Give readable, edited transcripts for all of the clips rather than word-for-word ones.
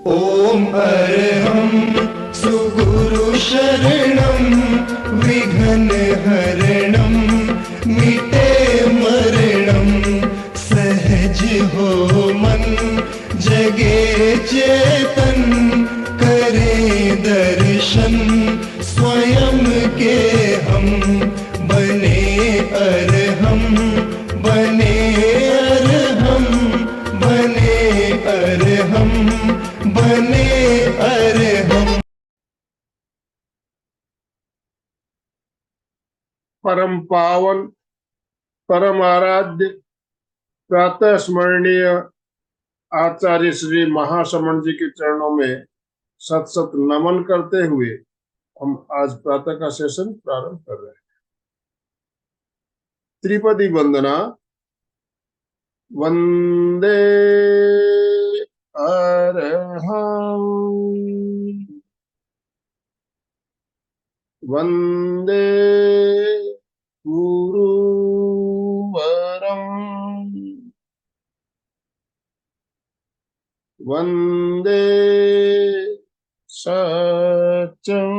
ओम अरहं सुगुरु शरणं विघ्न हरणं मिटे मरणं सहज हो मन जगे चेतन करे दर्शन स्वयं के हम बने अरहं बने अरहं बने अरहं बने अरहं। परम पावन परम आराध्य प्रातः स्मरणीय आचार्य श्री महाश्रमण जी के चरणों में सत सत नमन करते हुए हम आज प्रातः का सेशन प्रारंभ कर रहे हैं। त्रिपदी वंदना। वंदे अरहं वंदे गुरुवरं वंदे सत्यं।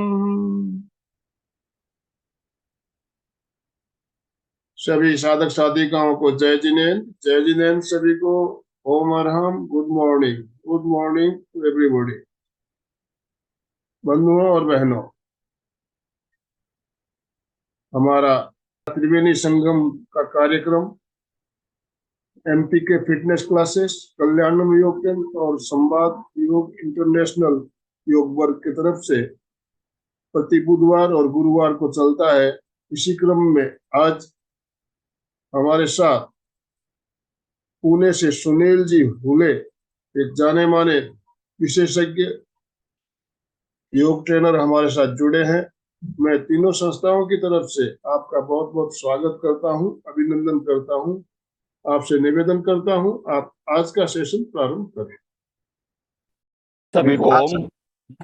सभी साधक साधिकाओं को जय जिनेन्द्र, जय जिनेन्द्र सभी को। ओम अरहम। Good morning to everybody. बंधुओं और बहनों, हमारा त्रिवेणी संगम का कार्यक्रम एमपी के फिटनेस क्लासेस, कल्याणम योग केंद्र और संवाद योग इंटरनेशनल योग वर्ग की तरफ से प्रति बुधवार और गुरुवार को चलता है। इसी क्रम में आज हमारे साथ पुणे से सुनील जी हुले, एक जाने माने विशेषज्ञ योग ट्रेनर हमारे साथ जुड़े हैं। मैं तीनों संस्थाओं की तरफ से आपका बहुत बहुत स्वागत करता हूं, अभिनंदन करता हूं। आपसे निवेदन करता हूं, आप आज का सेशन प्रारंभ करें। सभी को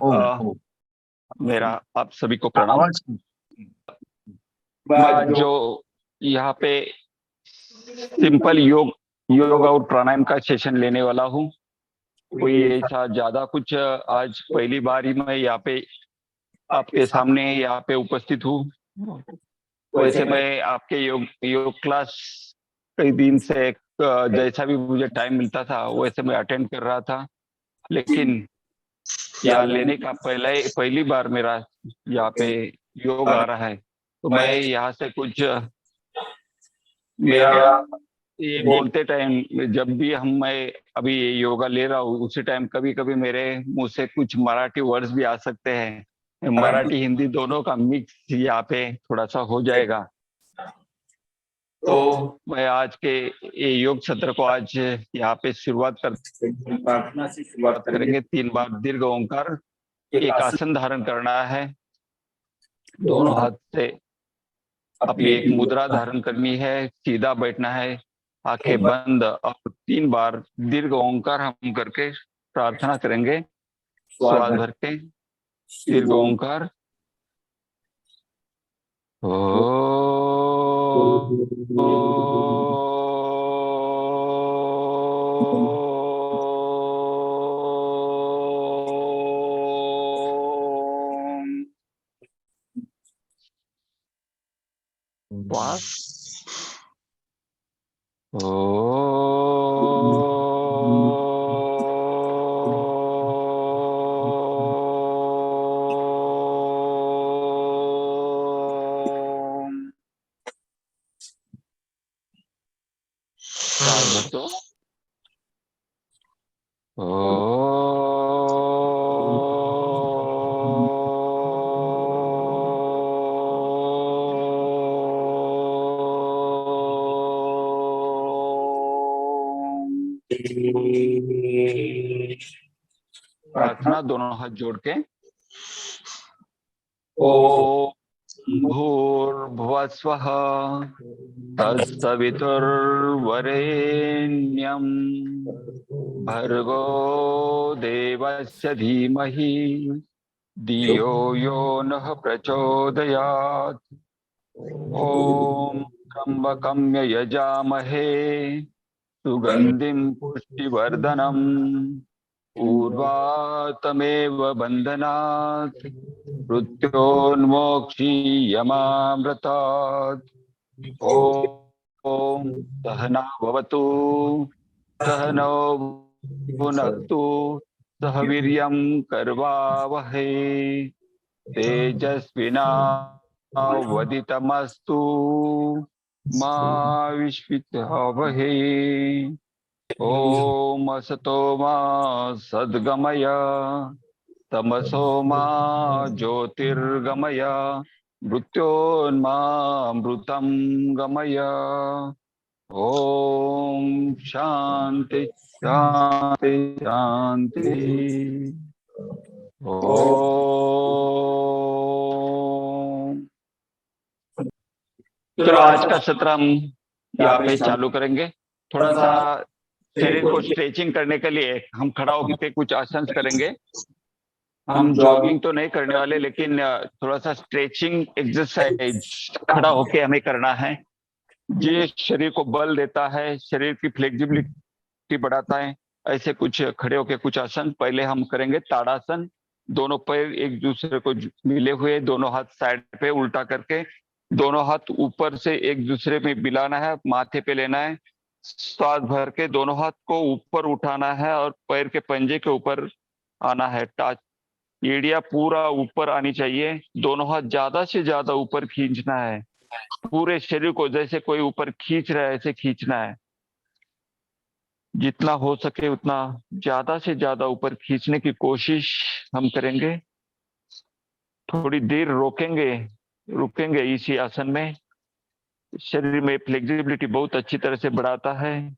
ओम। मेरा आप सभी को प्रणाम। मैं जो यहाँ पे सिंपल योग और प्राणायाम का सेशन लेने वाला हूँ, कोई ऐसा ज्यादा कुछ आज पहली बार ही मैं यहाँ पे आपके सामने यहाँ पे उपस्थित हूँ। वैसे मैं आपके योग क्लास कई दिन से जैसा भी मुझे टाइम मिलता था वैसे मैं अटेंड कर रहा था, लेकिन यहाँ लेने का पहली बार मेरा यहाँ पे योग आ रहा है। तो मैं यहाँ से कुछ मेरा ये बोलते टाइम जब भी मैं अभी ये योगा ले रहा हूँ उसी टाइम कभी कभी मेरे मुंह से कुछ मराठी वर्ड्स भी आ सकते हैं। मराठी हिंदी दोनों का मिक्स यहाँ पे थोड़ा सा हो जाएगा। तो मैं आज के ये योग सत्र को आज यहाँ पे प्रार्थना से शुरुआत करेंगे। 3 बार दीर्घ ओंकार, एक आसन धारण करना है, दोनों हाथ से अपनी एक मुद्रा धारण करनी है, सीधा बैठना है, आंखें बंद, और 3 बार दीर्घ ओंकार हम करके प्रार्थना करेंगे। श्वास भर के दीर्घ ओंकार प्रार्थना दोनों हाथ जोड़ के। ओम भूर्भुवस्वः तत्सवितुर्वरेण्यं भर्गो देवस्य धीमहि धियो यो नः प्रचोदयात्। ओम त्र्यंबकं यजामहे सुगंधिं पुष्टिवर्धनम् ऊर्वातमेव बन्धनात् मृत्योन्मोक्षीयमामृतात्। ॐ सहना भवतु सहनौ भुनक्तु सह वीर्यं करवावहै तेजस्विनावदितमस्तु मा विद्विषावहै। ॐ असतो मा सद्गमय तमसो मा ज्योतिर्गमय मृत्योन्मामृतं गमय। ओम शांति शांति शांति। ओम। चलो आज का सत्र हम यहाँ पे चालू करेंगे। थोड़ा सा शरीर को स्ट्रेचिंग करने के लिए हम खड़ा होकर कुछ आसन करेंगे। हम जॉगिंग तो नहीं करने वाले, लेकिन थोड़ा सा स्ट्रेचिंग एक्सरसाइज खड़ा होके हमें करना है। ये शरीर को बल देता है, शरीर की फ्लेक्सिबिलिटी बढ़ाता है। ऐसे कुछ खड़े होके कुछ आसन पहले हम करेंगे। ताड़ासन, दोनों पैर एक दूसरे को मिले हुए, दोनों हाथ साइड पे उल्टा करके, दोनों हाथ ऊपर से एक दूसरे में मिलाना है, माथे पे लेना है। श्वास भर के दोनों हाथ को ऊपर उठाना है और पैर के पंजे के ऊपर आना है। टच, एड़िया पूरा ऊपर आनी चाहिए। दोनों हाथ ज्यादा से ज्यादा ऊपर खींचना है। पूरे शरीर को जैसे कोई ऊपर खींच रहा है ऐसे खींचना है। जितना हो सके उतना ज्यादा से ज्यादा ऊपर खींचने की कोशिश हम करेंगे। थोड़ी देर रुकेंगे इसी आसन में। शरीर में फ्लेक्सिबिलिटी बहुत अच्छी तरह से बढ़ाता है।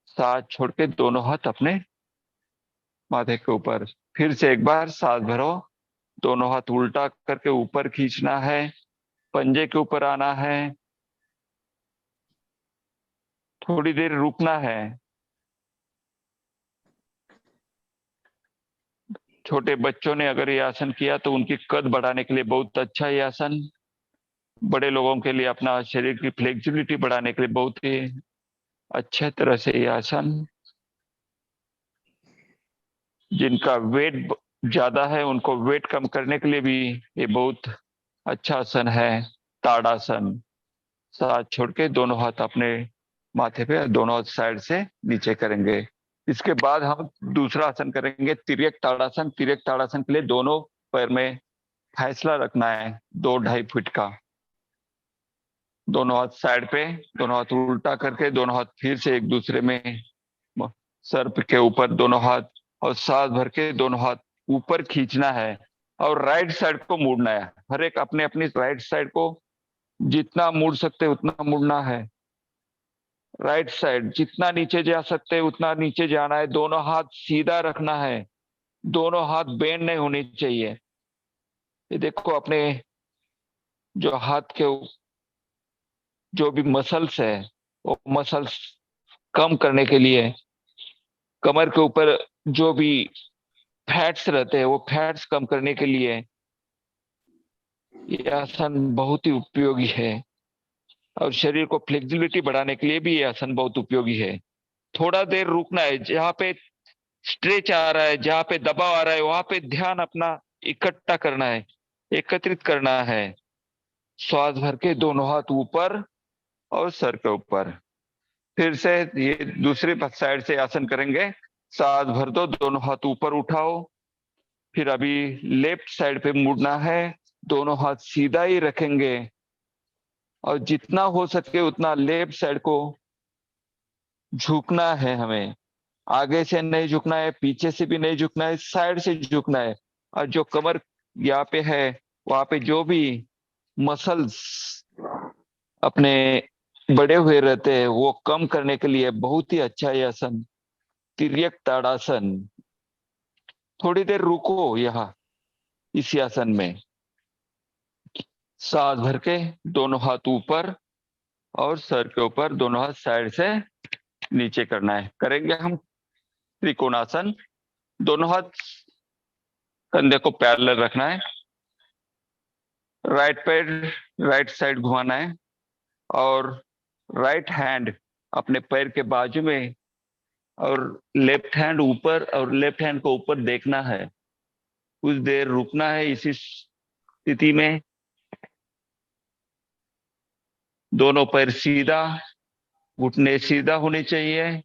सांस छोड़ के दोनों हाथ अपने माथे के ऊपर। फिर से एक बार सांस भरो, दोनों हाथ उल्टा करके ऊपर खींचना है, पंजे के ऊपर आना है। थोड़ी देर रुकना है। छोटे बच्चों ने अगर ये आसन किया तो उनकी कद बढ़ाने के लिए बहुत अच्छा ये आसन। बड़े लोगों के लिए अपना शरीर की फ्लेक्सिबिलिटी बढ़ाने के लिए बहुत ही अच्छे तरह से ये आसन। जिनका वेट ज्यादा है उनको वेट कम करने के लिए भी ये बहुत अच्छा आसन है, ताड़ासन। सांस छोड़ के दोनों हाथ अपने माथे पे, दोनों हाथ साइड से नीचे करेंगे। इसके बाद हम दूसरा आसन करेंगे, तिर्यक ताड़ासन। तिर्यक ताड़ासन के लिए दोनों पैर में फैसला रखना है 2-2.5 फीट का। दोनों हाथ साइड पे, दोनों हाथ उल्टा करके, दोनों हाथ फिर से एक दूसरे में सर के ऊपर दोनों हाथ, और सांस भर के दोनों हाथ ऊपर खींचना है और राइट साइड को मुड़ना है। हर एक अपने अपनी राइट साइड को जितना मुड़ सकते उतना मुड़ना है। राइट साइड जितना नीचे जा सकते उतना नीचे जाना है। दोनों हाथ सीधा रखना है, दोनों हाथ बेंड नहीं होनी चाहिए। ये देखो अपने जो हाथ के जो भी मसल्स है वो मसल्स कम करने के लिए, कमर के ऊपर जो भी फैट्स रहते हैं वो फैट्स कम करने के लिए ये आसन बहुत ही उपयोगी है। और शरीर को फ्लेक्सिबिलिटी बढ़ाने के लिए भी ये आसन बहुत उपयोगी है। थोड़ा देर रुकना है। जहाँ पे स्ट्रेच आ रहा है, जहाँ पे दबाव आ रहा है, वहां पे ध्यान अपना इकट्ठा करना है, एकत्रित करना है। श्वास भर के दोनों हाथ ऊपर और सर के ऊपर। फिर से ये दूसरी साइड से आसन करेंगे। सांस भर दो, दोनों हाथ ऊपर उठाओ। फिर अभी लेफ्ट साइड पे मुड़ना है, दोनों हाथ सीधा ही रखेंगे और जितना हो सके उतना लेफ्ट साइड को झुकना है। हमें आगे से नहीं झुकना है, पीछे से भी नहीं झुकना है, साइड से झुकना है। और जो कमर यहाँ पे है वहां पे जो भी मसल्स अपने बड़े हुए रहते हैं वो कम करने के लिए बहुत ही अच्छा ये आसन, तिर्यक ताड़ासन। थोड़ी देर रुको यहाँ इसी आसन में। सांस भर के दोनों हाथ ऊपर और सर के ऊपर, दोनों हाथ साइड से नीचे करना है। करेंगे हम त्रिकोणासन। दोनों हाथ कंधे को पैरेलल रखना है, राइट पैर राइट साइड घुमाना है और राइट हैंड अपने पैर के बाजू में और लेफ्ट हैंड ऊपर, और लेफ्ट हैंड को ऊपर देखना है। कुछ देर रुकना है इसी स्थिति में। दोनों पैर सीधा, घुटने सीधा होने चाहिए।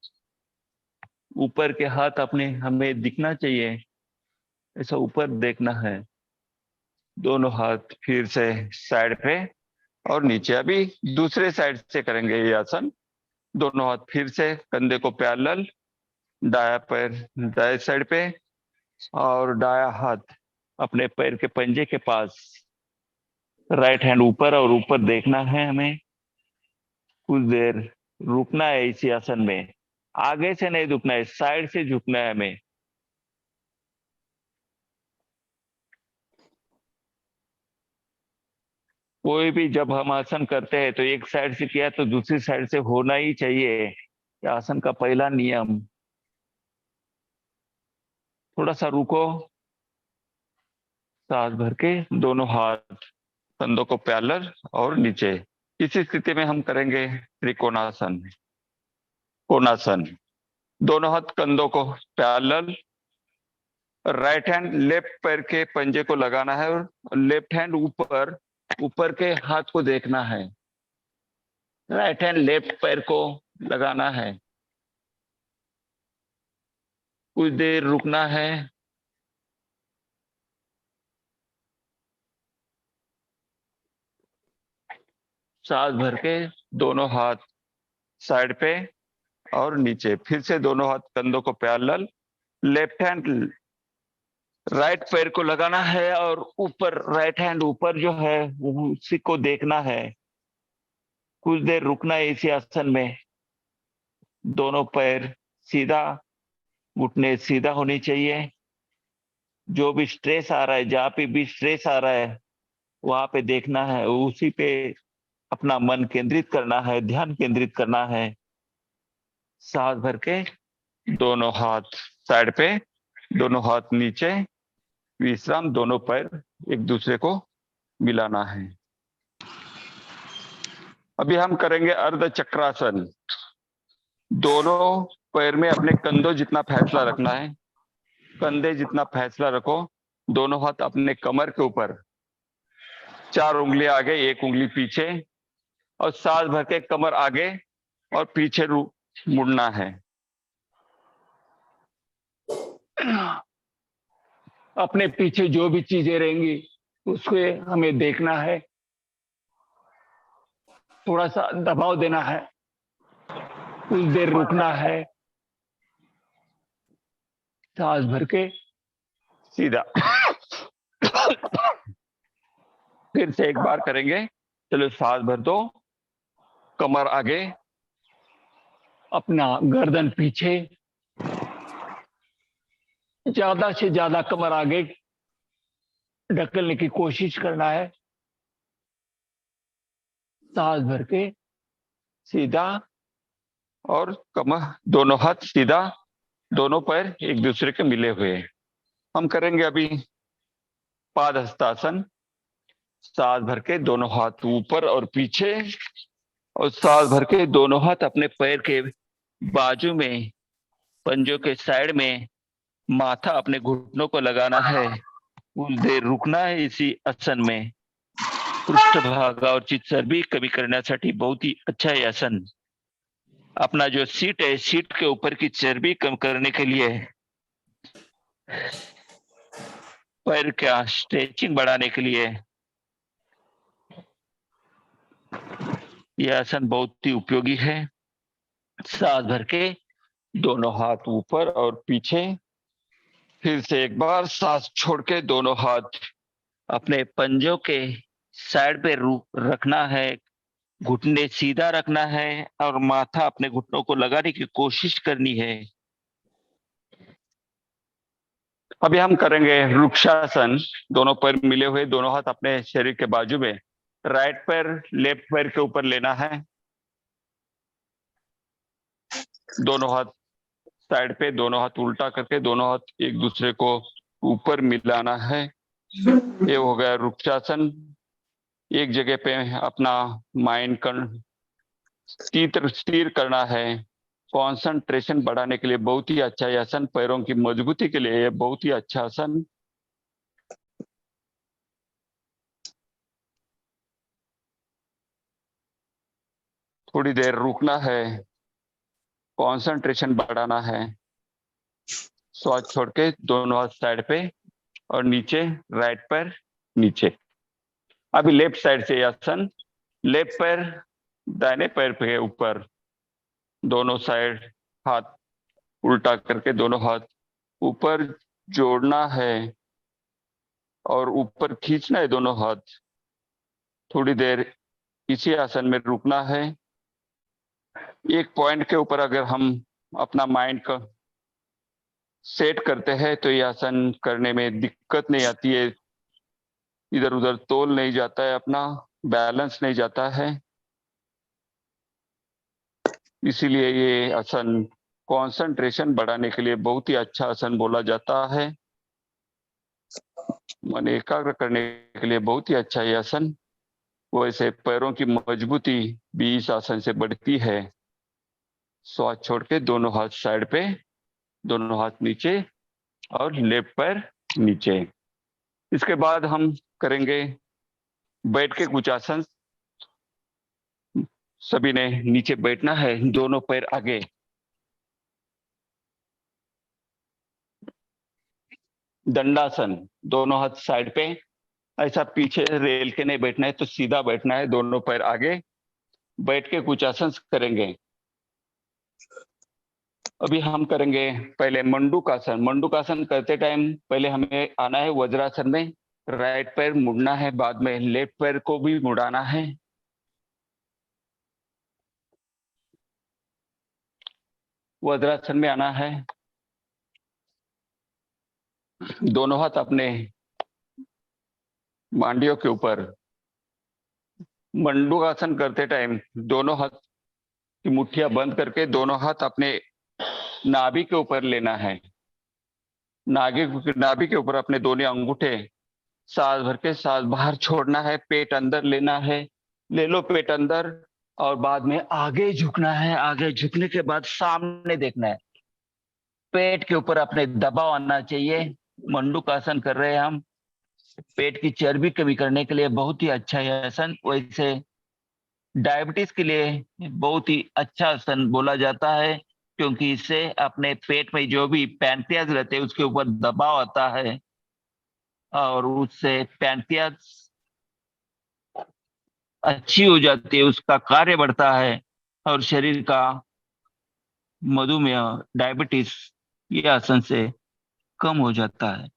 ऊपर के हाथ अपने हमें दिखना चाहिए, ऐसा ऊपर देखना है। दोनों हाथ फिर से साइड पे और नीचे। अभी दूसरे साइड से करेंगे ये आसन। दोनों हाथ फिर से कंधे को पैरेलल, दाया पैर दाएं साइड पे और दाया हाथ अपने पैर के पंजे के पास। राइट हैंड ऊपर और ऊपर देखना है हमें। कुछ देर रुकना है इसी आसन में। आगे से नहीं झुकना है, साइड से झुकना है हमें। कोई भी जब हम आसन करते हैं तो एक साइड से किया तो दूसरी साइड से होना ही चाहिए। ये आसन का पहला नियम। थोड़ा सा रुको, सांस भर के दोनों हाथ कंधों को पैरेलल और नीचे। इसी स्थिति में हम करेंगे त्रिकोणासन, कोणासन। दोनों हाथ कंधों को पैरेलल, राइट हैंड लेफ्ट पैर के पंजे को लगाना है और लेफ्ट हैंड ऊपर, ऊपर के हाथ को देखना है। राइट हैंड लेफ्ट पैर को लगाना है। कुछ देर रुकना है। सांस भर के दोनों हाथ साइड पे और नीचे। फिर से दोनों हाथ कंधों को पैरेलल, लेफ्ट हैंड राइट पैर को लगाना है और ऊपर, राइट हैंड ऊपर जो है उसी को देखना है। कुछ देर रुकना है इसी आसन में। दोनों पैर सीधा, घुटने सीधा होने चाहिए। जो भी स्ट्रेस आ रहा है, जहाँ पे भी स्ट्रेस आ रहा है वहां पे देखना है, उसी पे अपना मन केंद्रित करना है, ध्यान केंद्रित करना है। सांस भर के दोनों हाथ साइड पे, दोनों हाथ नीचे, विश्राम। दोनों पैर एक दूसरे को मिलाना है। अभी हम करेंगे अर्ध चक्रासन। दोनों पैर में अपने कंधों जितना फैसला रखना है, कंधे जितना फैसला रखो। दोनों हाथ अपने कमर के ऊपर, 4 उंगली आगे 1 उंगली पीछे, और सांस भर के कमर आगे और पीछे मुड़ना है। अपने पीछे जो भी चीजें रहेंगी उसको हमें देखना है। थोड़ा सा दबाव देना है, कुछ देर रुकना है। सांस भर के सीधा। फिर से एक बार करेंगे। चलो, सांस भर दो, कमर आगे, अपना गर्दन पीछे, ज्यादा से ज्यादा कमर आगे ढकलने की कोशिश करना है। सांस भर के सीधा और कमर, दोनों हाथ सीधा, दोनों पैर एक दूसरे के मिले हुए। हम करेंगे अभी पाद हस्तासन। सांस भर के दोनों हाथ ऊपर और पीछे, और सांस भर के दोनों हाथ अपने पैर के बाजू में, पंजों के साइड में, माथा अपने घुटनों को लगाना है। कुछ देर रुकना है इसी आसन में। पृष्ठभाग और चित चरबी कमी करण्यासाठी बहुत ही अच्छा है आसन। अपना जो सीट है, सीट के ऊपर की चर्बी कम करने के लिए, पैर का स्ट्रेचिंग बढ़ाने के लिए यह आसन बहुत ही उपयोगी है। सांस भर के दोनों हाथ ऊपर और पीछे। फिर से एक बार सांस छोड़ के दोनों हाथ अपने पंजों के साइड पे रखना है, घुटने सीधा रखना है और माथा अपने घुटनों को लगाने की कोशिश करनी है। अभी हम करेंगे वृक्षासन। दोनों पैर मिले हुए, दोनों हाथ अपने शरीर के बाजू में, राइट पैर लेफ्ट पैर के ऊपर लेना है। दोनों हाथ साइड पे, दोनों हाथ उल्टा करके दोनों हाथ एक दूसरे को ऊपर मिलाना है। ये हो गया वृक्षासन। एक जगह पे अपना माइंड स्थिर स्थिर करना है। कंसंट्रेशन बढ़ाने के लिए बहुत ही अच्छा ये आसन, पैरों की मजबूती के लिए ये बहुत ही अच्छा आसन। थोड़ी देर रुकना है, कंसंट्रेशन बढ़ाना है। श्वास छोड़ के दोनों हाथ साइड पे और नीचे, राइट पैर नीचे। अभी लेफ्ट साइड से आसन, लेफ्ट पैर दाहिने पैर पे ऊपर, दोनों साइड हाथ उल्टा करके दोनों हाथ ऊपर जोड़ना है और ऊपर खींचना है दोनों हाथ। थोड़ी देर इसी आसन में रुकना है। एक पॉइंट के ऊपर अगर हम अपना माइंड का सेट करते हैं तो ये आसन करने में दिक्कत नहीं आती है, इधर उधर तोल नहीं जाता है, अपना बैलेंस नहीं जाता है। इसीलिए ये आसन कंसंट्रेशन बढ़ाने के लिए बहुत ही अच्छा आसन बोला जाता है। मन एकाग्र करने के लिए बहुत ही अच्छा ये आसन। वैसे पैरों की मजबूती भी इस आसन से बढ़ती है। श्वास छोड़ के दोनों हाथ साइड पे, दोनों हाथ नीचे और लेफ्ट पैर नीचे। इसके बाद हम करेंगे बैठ के कुछ आसन। सभी ने नीचे बैठना है, दोनों पैर आगे, दंडासन, दोनों हाथ साइड पे। ऐसा पीछे रेल के नहीं बैठना है, तो सीधा बैठना है, दोनों पैर आगे। बैठ के कुछ आसन करेंगे। अभी हम करेंगे पहले मंडूकासन। मंडूकासन करते टाइम पहले हमें आना है वज्रासन में। राइट पैर मुड़ना है, बाद में लेफ्ट पैर को भी मुड़ाना है। वज्रासन में आना है, दोनों हाथ अपने मांडियों के ऊपर। मंडूकासन करते टाइम दोनों हाथ की मुट्ठियां बंद करके दोनों हाथ अपने नाभि के ऊपर लेना है। नाभि के ऊपर अपने दोनों अंगूठे, सांस भर के सांस बाहर छोड़ना है, पेट अंदर लेना है। ले लो पेट अंदर और बाद में आगे झुकना है। आगे झुकने के बाद सामने देखना है, पेट के ऊपर अपने दबाव आना चाहिए। मंडूकासन कर रहे हैं हम, पेट की चर्बी कमी करने के लिए बहुत ही अच्छा है आसन। वैसे डायबिटीज के लिए बहुत ही अच्छा आसन बोला जाता है, क्योंकि इससे अपने पेट में जो भी पैंक्रियाज रहते हैं उसके ऊपर दबाव आता है और उससे पैंक्रियाज अच्छी हो जाती है, उसका कार्य बढ़ता है और शरीर का मधुमेह, डायबिटीज ये आसन से कम हो जाता है।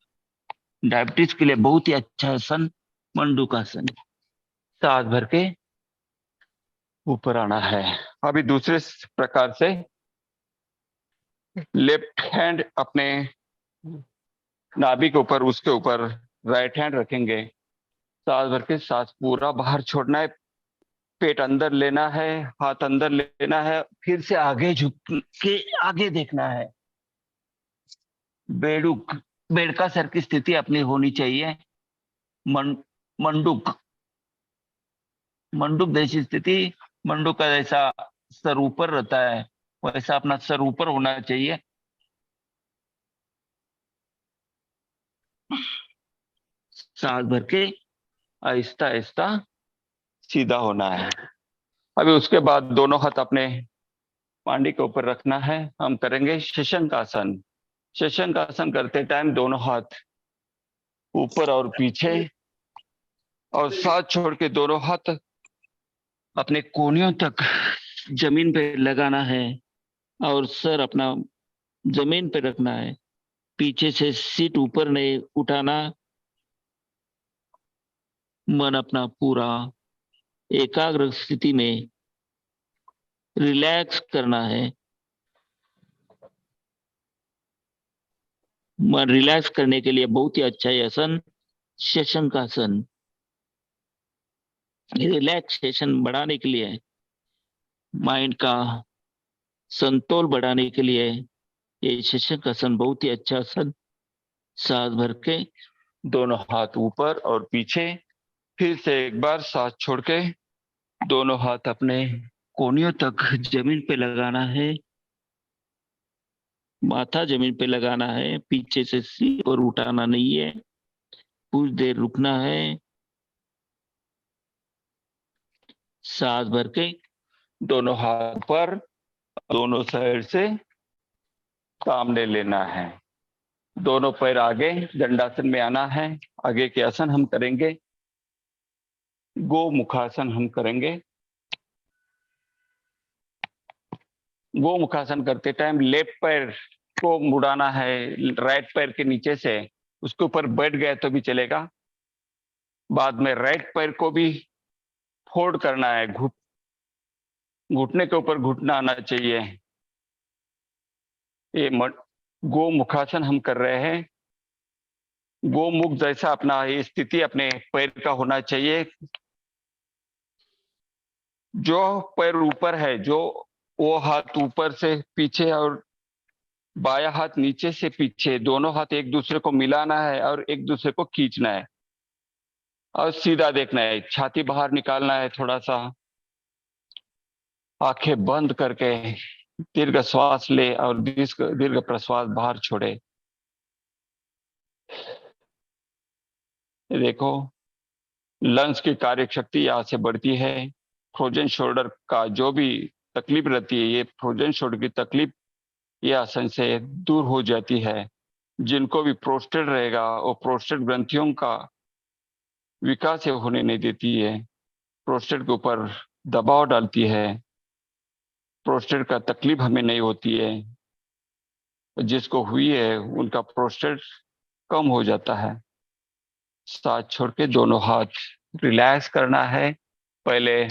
डायबिटीज के लिए बहुत ही अच्छा आसन मंडूकासन। सांस भर के ऊपर आना है। अभी दूसरे प्रकार से लेफ्ट हैंड अपने नाभि के ऊपर, उसके ऊपर राइट हैंड रखेंगे। सांस भर के सांस पूरा बाहर छोड़ना है, पेट अंदर लेना है, हाथ अंदर लेना है, फिर से आगे झुक के आगे देखना है। बेड़ुक, बेड़का सर की स्थिति अपनी होनी चाहिए। मंडूक, मंडूक जैसी स्थिति, मंडूक का जैसा सर ऊपर रहता है वैसा अपना सर ऊपर होना चाहिए। सांस भर के आहिस्ता आहिस्ता सीधा होना है। अभी उसके बाद दोनों हाथ अपने मांडी के ऊपर रखना है। हम करेंगे शशंक आसन। शशंक आसन करते टाइम दोनों हाथ ऊपर और पीछे और साथ छोड़ के दोनों हाथ अपने कोहनियों तक जमीन पे लगाना है और सर अपना जमीन पे रखना है। पीछे से सीट ऊपर नहीं उठाना। मन अपना पूरा एकाग्र स्थिति में रिलैक्स करना है। मन रिलैक्स करने के लिए बहुत ही अच्छा है आसन शशंक आसन। रिलैक्सेशन बढ़ाने के लिए, माइंड का संतोल बढ़ाने के लिए ये शशंक आसन बहुत ही अच्छा आसन। सांस भर के दोनों हाथ ऊपर और पीछे, फिर से एक बार सांस छोड़ के दोनों हाथ अपने कोहनियों तक जमीन पे लगाना है, माथा जमीन पे लगाना है, पीछे से सिर पर उठाना नहीं है, कुछ देर रुकना है, सांस भर के दोनों हाथ पर दोनों साइड से सामने लेना है। दोनों पैर आगे दंडासन में आना है। आगे के आसन हम करेंगे, गोमुखासन हम करेंगे। गोमुखासन करते टाइम लेफ्ट पैर को मुड़ाना है राइट पैर के नीचे से, उसके ऊपर बैठ गए तो भी चलेगा। बाद में राइट पैर को भी फोल्ड करना है, घुटने के ऊपर घुटना आना चाहिए। ये गोमुखासन हम कर रहे हैं। गोमुख जैसा अपना ये स्थिति अपने पैर का होना चाहिए। जो पैर ऊपर है, जो वो हाथ ऊपर से पीछे और बाया हाथ नीचे से पीछे, दोनों हाथ एक दूसरे को मिलाना है और एक दूसरे को खींचना है और सीधा देखना है। छाती बाहर निकालना है थोड़ा सा। आंखें बंद करके दीर्घ श्वास ले और दीर्घ प्रश्वास बाहर छोड़े। देखो, लंग्स की कार्य शक्ति यहाँ से बढ़ती है। फ्रोजन शोल्डर का जो भी तकलीफ रहती है, ये फ्रोजन शोल्डर की तकलीफ ये आसन से दूर हो जाती है। जिनको भी प्रोस्टेट रहेगा वो प्रोस्टेट ग्रंथियों का विकास होने नहीं देती है, प्रोस्टेट के ऊपर दबाव डालती है। प्रोस्टेट का तकलीफ हमें नहीं होती है, जिसको हुई है उनका प्रोस्टेट कम हो जाता है। सांस छोड़ के दोनों हाथ रिलैक्स करना है। पहले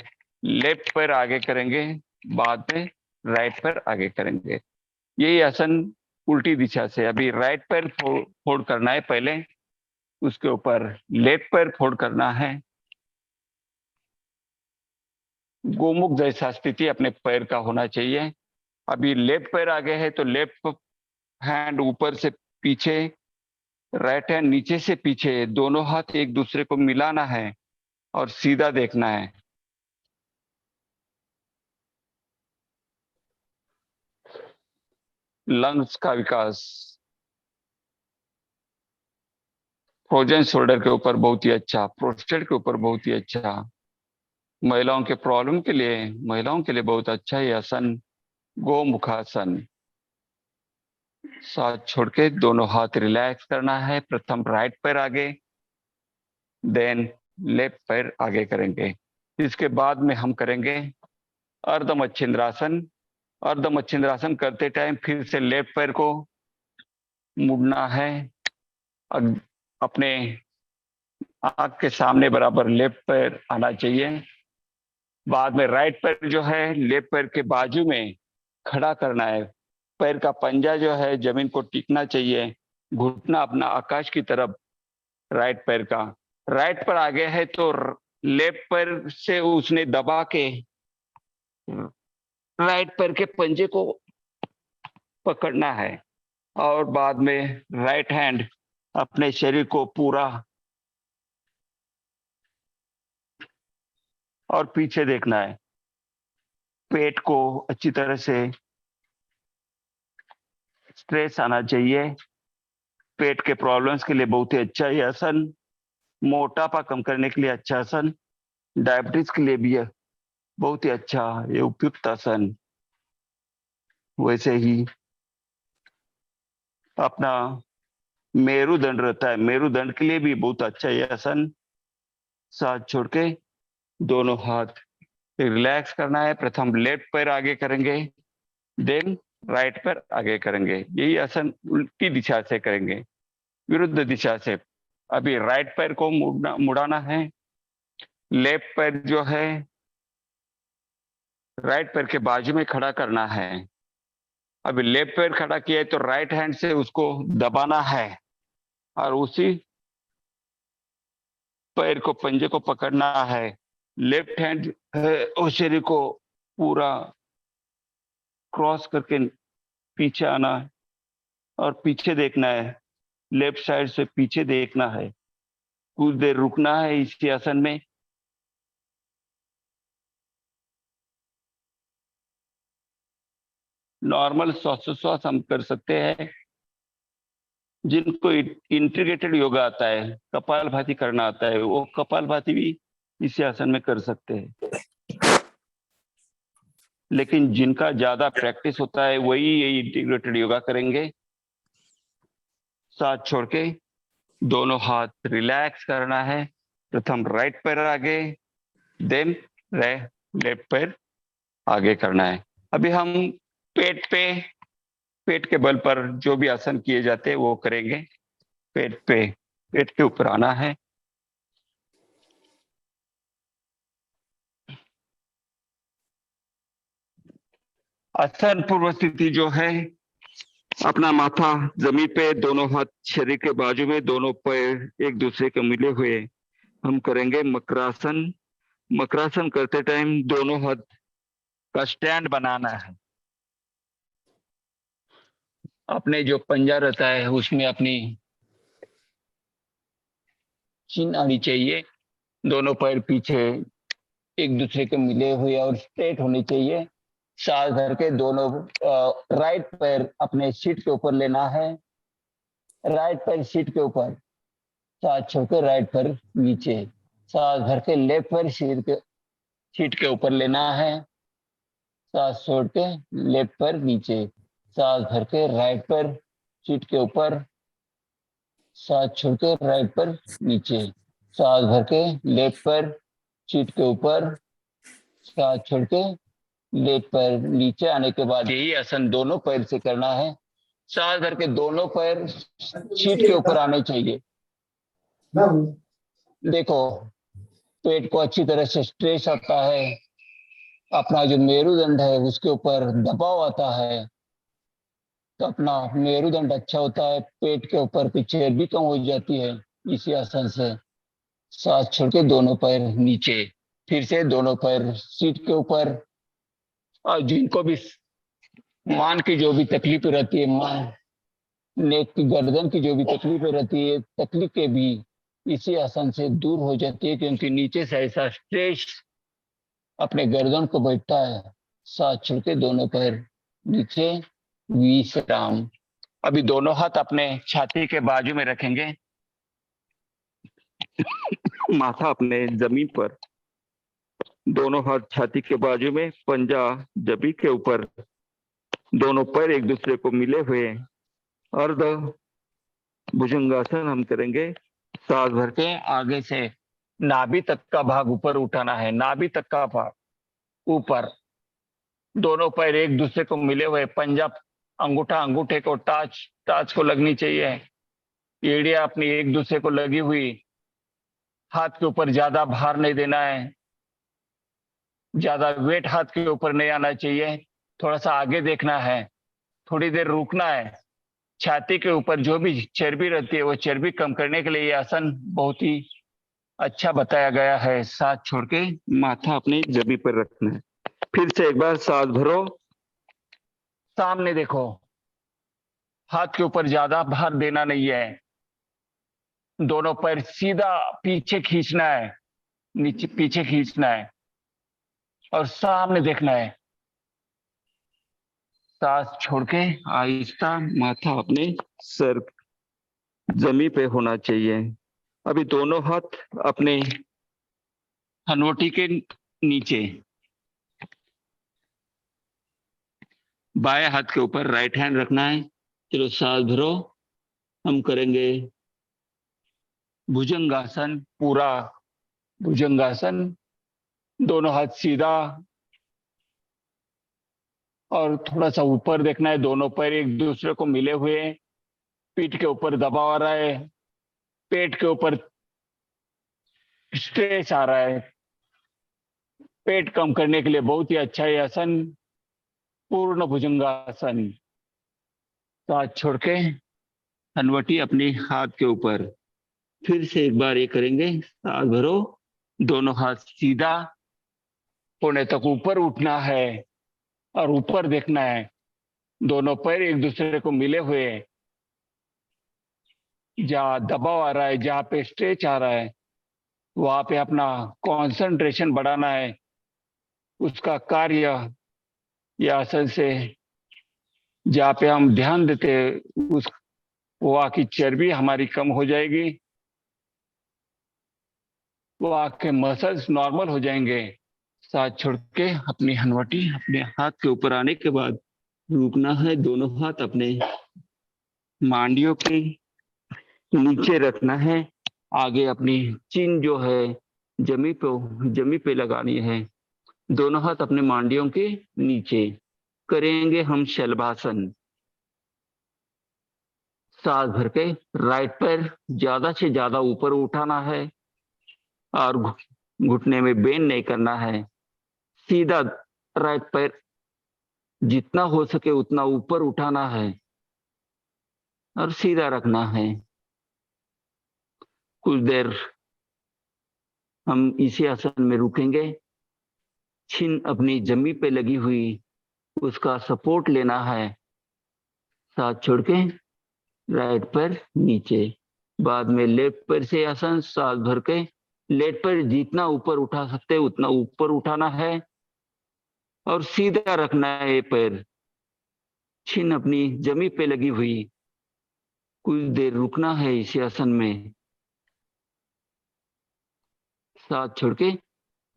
लेफ्ट पैर आगे करेंगे, बाद में राइट पैर आगे करेंगे। यही आसन उल्टी दिशा से। अभी राइट पैर फोल्ड करना है पहले, उसके ऊपर लेफ्ट पैर फोल्ड करना है। गोमुख जैसा स्थिति अपने पैर का होना चाहिए। अभी लेफ्ट पैर आगे है तो लेफ्ट हैंड ऊपर से पीछे, राइट हैंड नीचे से पीछे, दोनों हाथ एक दूसरे को मिलाना है और सीधा देखना है। लंग्स का विकास फ्रोजन शोल्डर के ऊपर बहुत ही अच्छा, प्रोस्टेट के ऊपर बहुत ही अच्छा, महिलाओं के प्रॉब्लम के लिए, महिलाओं के लिए बहुत अच्छा ये आसन गोमुखासन। सांस छोड़ के दोनों हाथ रिलैक्स करना है। प्रथम राइट पैर आगे, देन लेफ्ट पैर आगे करेंगे। इसके बाद में हम करेंगे अर्धमच्छिंद्रासन। अर्धमच्छिंद्रासन करते टाइम फिर से लेफ्ट पैर को मुड़ना है। अपने आंख के सामने बराबर लेफ्ट पैर आना चाहिए। बाद में राइट पैर जो है लेफ्ट पैर के बाजू में खड़ा करना है। पैर का पंजा जो है जमीन को टिकना चाहिए, घुटना अपना आकाश की तरफ। राइट पैर का राइट पर आगे है तो लेफ्ट पैर से उसने दबा के राइट पैर के पंजे को पकड़ना है और बाद में राइट हैंड अपने शरीर को पूरा और पीछे देखना है। पेट को अच्छी तरह से स्ट्रेस आना चाहिए। पेट के प्रॉब्लम्स के लिए बहुत ही अच्छा ये आसन, मोटापा कम करने के लिए अच्छा आसन, डायबिटीज के लिए भी बहुत ही अच्छा ये उपयुक्त आसन। वैसे ही अपना मेरुदंड रहता है, मेरुदंड के लिए भी बहुत अच्छा ये आसन। सांस छोड़ के दोनों हाथ रिलैक्स करना है। प्रथम लेफ्ट पैर आगे करेंगे, देन राइट पैर आगे करेंगे। यही आसन उल्टी दिशा से करेंगे, विरुद्ध दिशा से। अभी राइट पैर को मुड़ाना है। लेफ्ट पैर जो है राइट पैर के बाजू में खड़ा करना है। अभी लेफ्ट पैर खड़ा किया है तो राइट हैंड से उसको दबाना है और उसी पैर को पंजे को पकड़ना है। लेफ्ट हैंड उस शरीर को पूरा क्रॉस करके पीछे आना है और पीछे देखना है। लेफ्ट साइड से पीछे देखना है। कुछ देर रुकना है इसी आसन में। नॉर्मल श्वासोच्छ्वास हम कर सकते हैं। जिनको इंटीग्रेटेड योगा आता है, कपालभाति करना आता है, वो कपालभाति भी इसी आसन में कर सकते हैं। लेकिन जिनका ज्यादा प्रैक्टिस होता है वही ये इंटीग्रेटेड योगा करेंगे। साथ छोड़ के दोनों हाथ रिलैक्स करना है। प्रथम राइट पैर आगे, देन लेफ्ट पैर आगे करना है। अभी हम पेट के बल पर जो भी आसन किए जाते हैं वो करेंगे। पेट के ऊपर आना है। आसन पूर्व स्थिति जो है, अपना माथा जमीन पे, दोनों हाथ शरीर के बाजू में, दोनों पैर एक दूसरे के मिले हुए हम करेंगे मकरासन। मकरासन करते टाइम दोनों हाथ का स्टैंड बनाना है। अपने जो पंजा रहता है उसमें अपनी चीन आनी चाहिए। दोनों पैर पीछे एक दूसरे के मिले हुए और स्ट्रेट होने चाहिए। सांस भर के दोनों राइट पैर अपने सीट के ऊपर लेना है। राइट पैर सीट के ऊपर, सांस छोड़ के राइट पैर नीचे। सांस भर के लेफ्ट पैर सीट के ऊपर लेना है। सांस छोड़ के लेफ्ट पैर नीचे। सांस भर के राइट पैर सीट के ऊपर। सांस छोड़ के राइट पैर नीचे। सांस भर के लेफ्ट पैर सीट के ऊपर। सांस छोड़ के लेफ्ट पैर नीचे आने के बाद यही आसन दोनों पैर से करना है। सांस भर के दोनों पैर सीट के ऊपर आने चाहिए। देखो, पेट को अच्छी तरह से स्ट्रेच आता है। अपना जो मेरुदंड है उसके ऊपर दबाव आता है, तो अपना मेरुदंड अच्छा होता है। पेट के ऊपर की चर्बी कम हो जाती है इसी आसन से। सांस छोड़ के दोनों पैर नीचे, फिर से दोनों पैर सीट के ऊपर। और जिनको भी मान की जो भी तकलीफ रहती है, मान नेक की गर्दन की जो भी तकलीफ रहती है, तकलीफें भी इसी आसन से दूर हो जाती है, क्योंकि नीचे से ऐसा स्ट्रेच अपने गर्दन को बैठता है। सांस छोड़ के दोनों पैर नीचे, विश्राम। अभी दोनों हाथ अपने छाती के बाजू में रखेंगे। माथा अपने जमीन पर, दोनों हाथ छाती के बाजू में, पंजा जबी के ऊपर, दोनों पैर एक दूसरे को मिले हुए। अर्ध भुजंगासन हम करेंगे। सांस भर के आगे से नाभि तक का भाग ऊपर उठाना है। नाभि तक का भाग ऊपर, दोनों पैर एक दूसरे को मिले हुए। पंजा अंगूठा अंगूठे को टाच को लगनी चाहिए। एड़ियां अपनी एक दूसरे को लगी हुई। हाथ के ऊपर ज्यादा भार नहीं देना है, ज्यादा वेट हाथ के ऊपर नहीं आना चाहिए। थोड़ा सा आगे देखना है, थोड़ी देर रुकना है। छाती के ऊपर जो भी चर्बी रहती है वो चर्बी कम करने के लिए ये आसन बहुत ही अच्छा बताया गया है। सांस छोड़ के माथा अपने जबी पर रखना है। फिर से एक बार सांस भरो, सामने देखो। हाथ के ऊपर ज्यादा भार देना नहीं है। दोनों पैर सीधा पीछे खींचना है, नीचे पीछे खींचना है और सामने देखना है। सांस छोड़ के आहिस्ता माथा अपने सर जमीन पे होना चाहिए। अभी दोनों हाथ अपने हनवटी के नीचे, बाएं हाथ के ऊपर राइट हैंड रखना है। चलो सांस भरो, हम करेंगे भुजंगासन, पूरा भुजंगासन। दोनों हाथ सीधा और थोड़ा सा ऊपर देखना है। दोनों पैर एक दूसरे को मिले हुए हैं। पीठ के ऊपर दबाव आ रहा है, पेट के ऊपर स्ट्रेस आ रहा है। पेट कम करने के लिए बहुत ही अच्छा है आसन, पूर्ण भुजंगासन। सांस छोड़ के हनवटी अपनी हाथ के ऊपर। फिर से एक बार ये करेंगे। सांस भरो, दोनों हाथ सीधा होने तक ऊपर उठना है और ऊपर देखना है। दोनों पैर एक दूसरे को मिले हुए हैं। जहाँ दबाव आ रहा है, जहाँ पे स्ट्रेच आ रहा है, वहां पे अपना कंसंट्रेशन बढ़ाना है। उसका कार्य यह आसन से जहाँ पे हम ध्यान देते हैं उस वहाँ की चर्बी हमारी कम हो जाएगी, वहाँ के मसल्स नॉर्मल हो जाएंगे। साथ छोड़ के अपनी हनवटी अपने हाथ के ऊपर आने के बाद रुकना है। दोनों हाथ अपने मांडियों के नीचे रखना है। आगे अपनी चिन जो है जमी पे लगानी है। दोनों हाथ अपने मांडियों के नीचे करेंगे हम शलभासन। सांस भर के राइट पैर ज्यादा से ज्यादा ऊपर उठाना है और घुटने में बेंड नहीं करना है। सीधा राइट पैर जितना हो सके उतना ऊपर उठाना है और सीधा रखना है। कुछ देर हम इसी आसन में रुकेंगे। छिन अपनी जमी पे लगी हुई उसका सपोर्ट लेना है। साथ छोड़ के राइट पैर नीचे। बाद में लेफ्ट पैर से आसन सांस भर के लेफ्ट पैर जितना ऊपर उठा सकते उतना ऊपर उठाना है और सीधा रखना है पैर। छिन अपनी जमी पे लगी हुई कुछ देर रुकना है इसी आसन में। साथ छोड़ के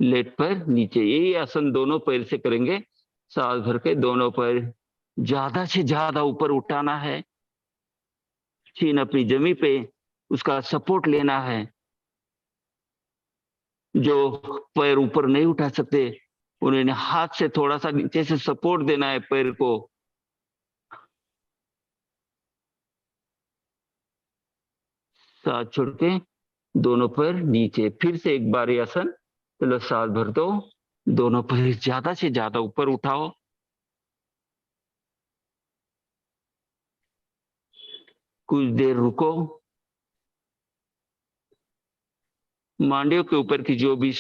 लेट पैर नीचे। यही आसन दोनों पैर से करेंगे। सांस भर के दोनों पैर ज्यादा से ज्यादा ऊपर उठाना है। छीन अपनी जमी पे उसका सपोर्ट लेना है। जो पैर ऊपर नहीं उठा सकते उन्हें हाथ से थोड़ा सा नीचे से सपोर्ट देना है पैर को। सांस छोड़ के दोनों पैर नीचे। फिर से एक बार आसन। चलो सांस भर दो। दोनों पैर ज्यादा से ज्यादा ऊपर उठाओ। कुछ देर रुको। मांडियों के ऊपर की जो भी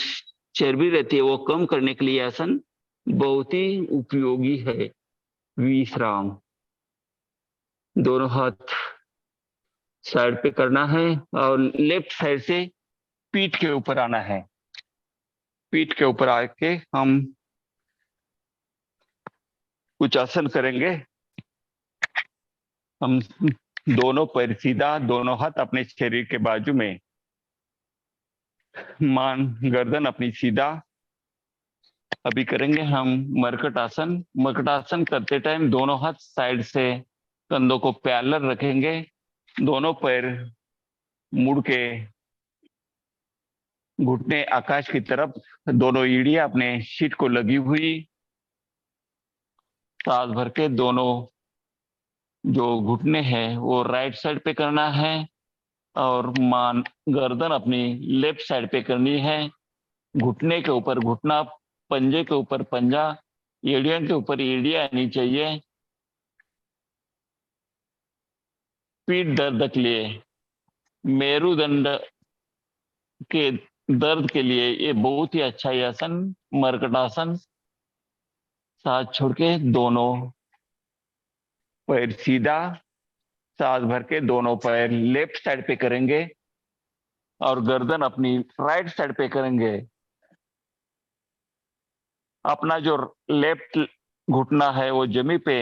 चर्बी रहती है वो कम करने के लिए आसन बहुत ही उपयोगी है। विश्राम। दोनों हाथ साइड पे करना है और लेफ्ट साइड से पीठ के ऊपर आना है। पीठ के ऊपर आके हम कुछ आसन करेंगे। हम दोनों पैर सीधा, दोनों हाथ अपने शरीर के बाजू में, मान गर्दन अपनी सीधा। अभी करेंगे हम मरकट आसन। मरकट आसन करते टाइम दोनों हाथ साइड से कंधों को पैरेलल रखेंगे। दोनों पैर मुड़ के घुटने आकाश की तरफ, दोनों एड़ियां अपने शीट को लगी हुई। सांस भर के दोनों जो घुटने हैं वो राइट साइड पे करना है और मान गर्दन अपनी लेफ्ट साइड पे करनी है। घुटने के ऊपर घुटना, पंजे के ऊपर पंजा, एड़ियों के ऊपर एड़ियां आनी चाहिए। पीठ दर्द के लिए, मेरुदंड के दर्द के लिए ये बहुत ही अच्छा है आसन, मरकटासन। सांस छोड़ के दोनों पैर सीधा। सांस भर के दोनों पैर लेफ्ट साइड पे करेंगे और गर्दन अपनी राइट साइड पे करेंगे। अपना जो लेफ्ट घुटना है वो जमी पे,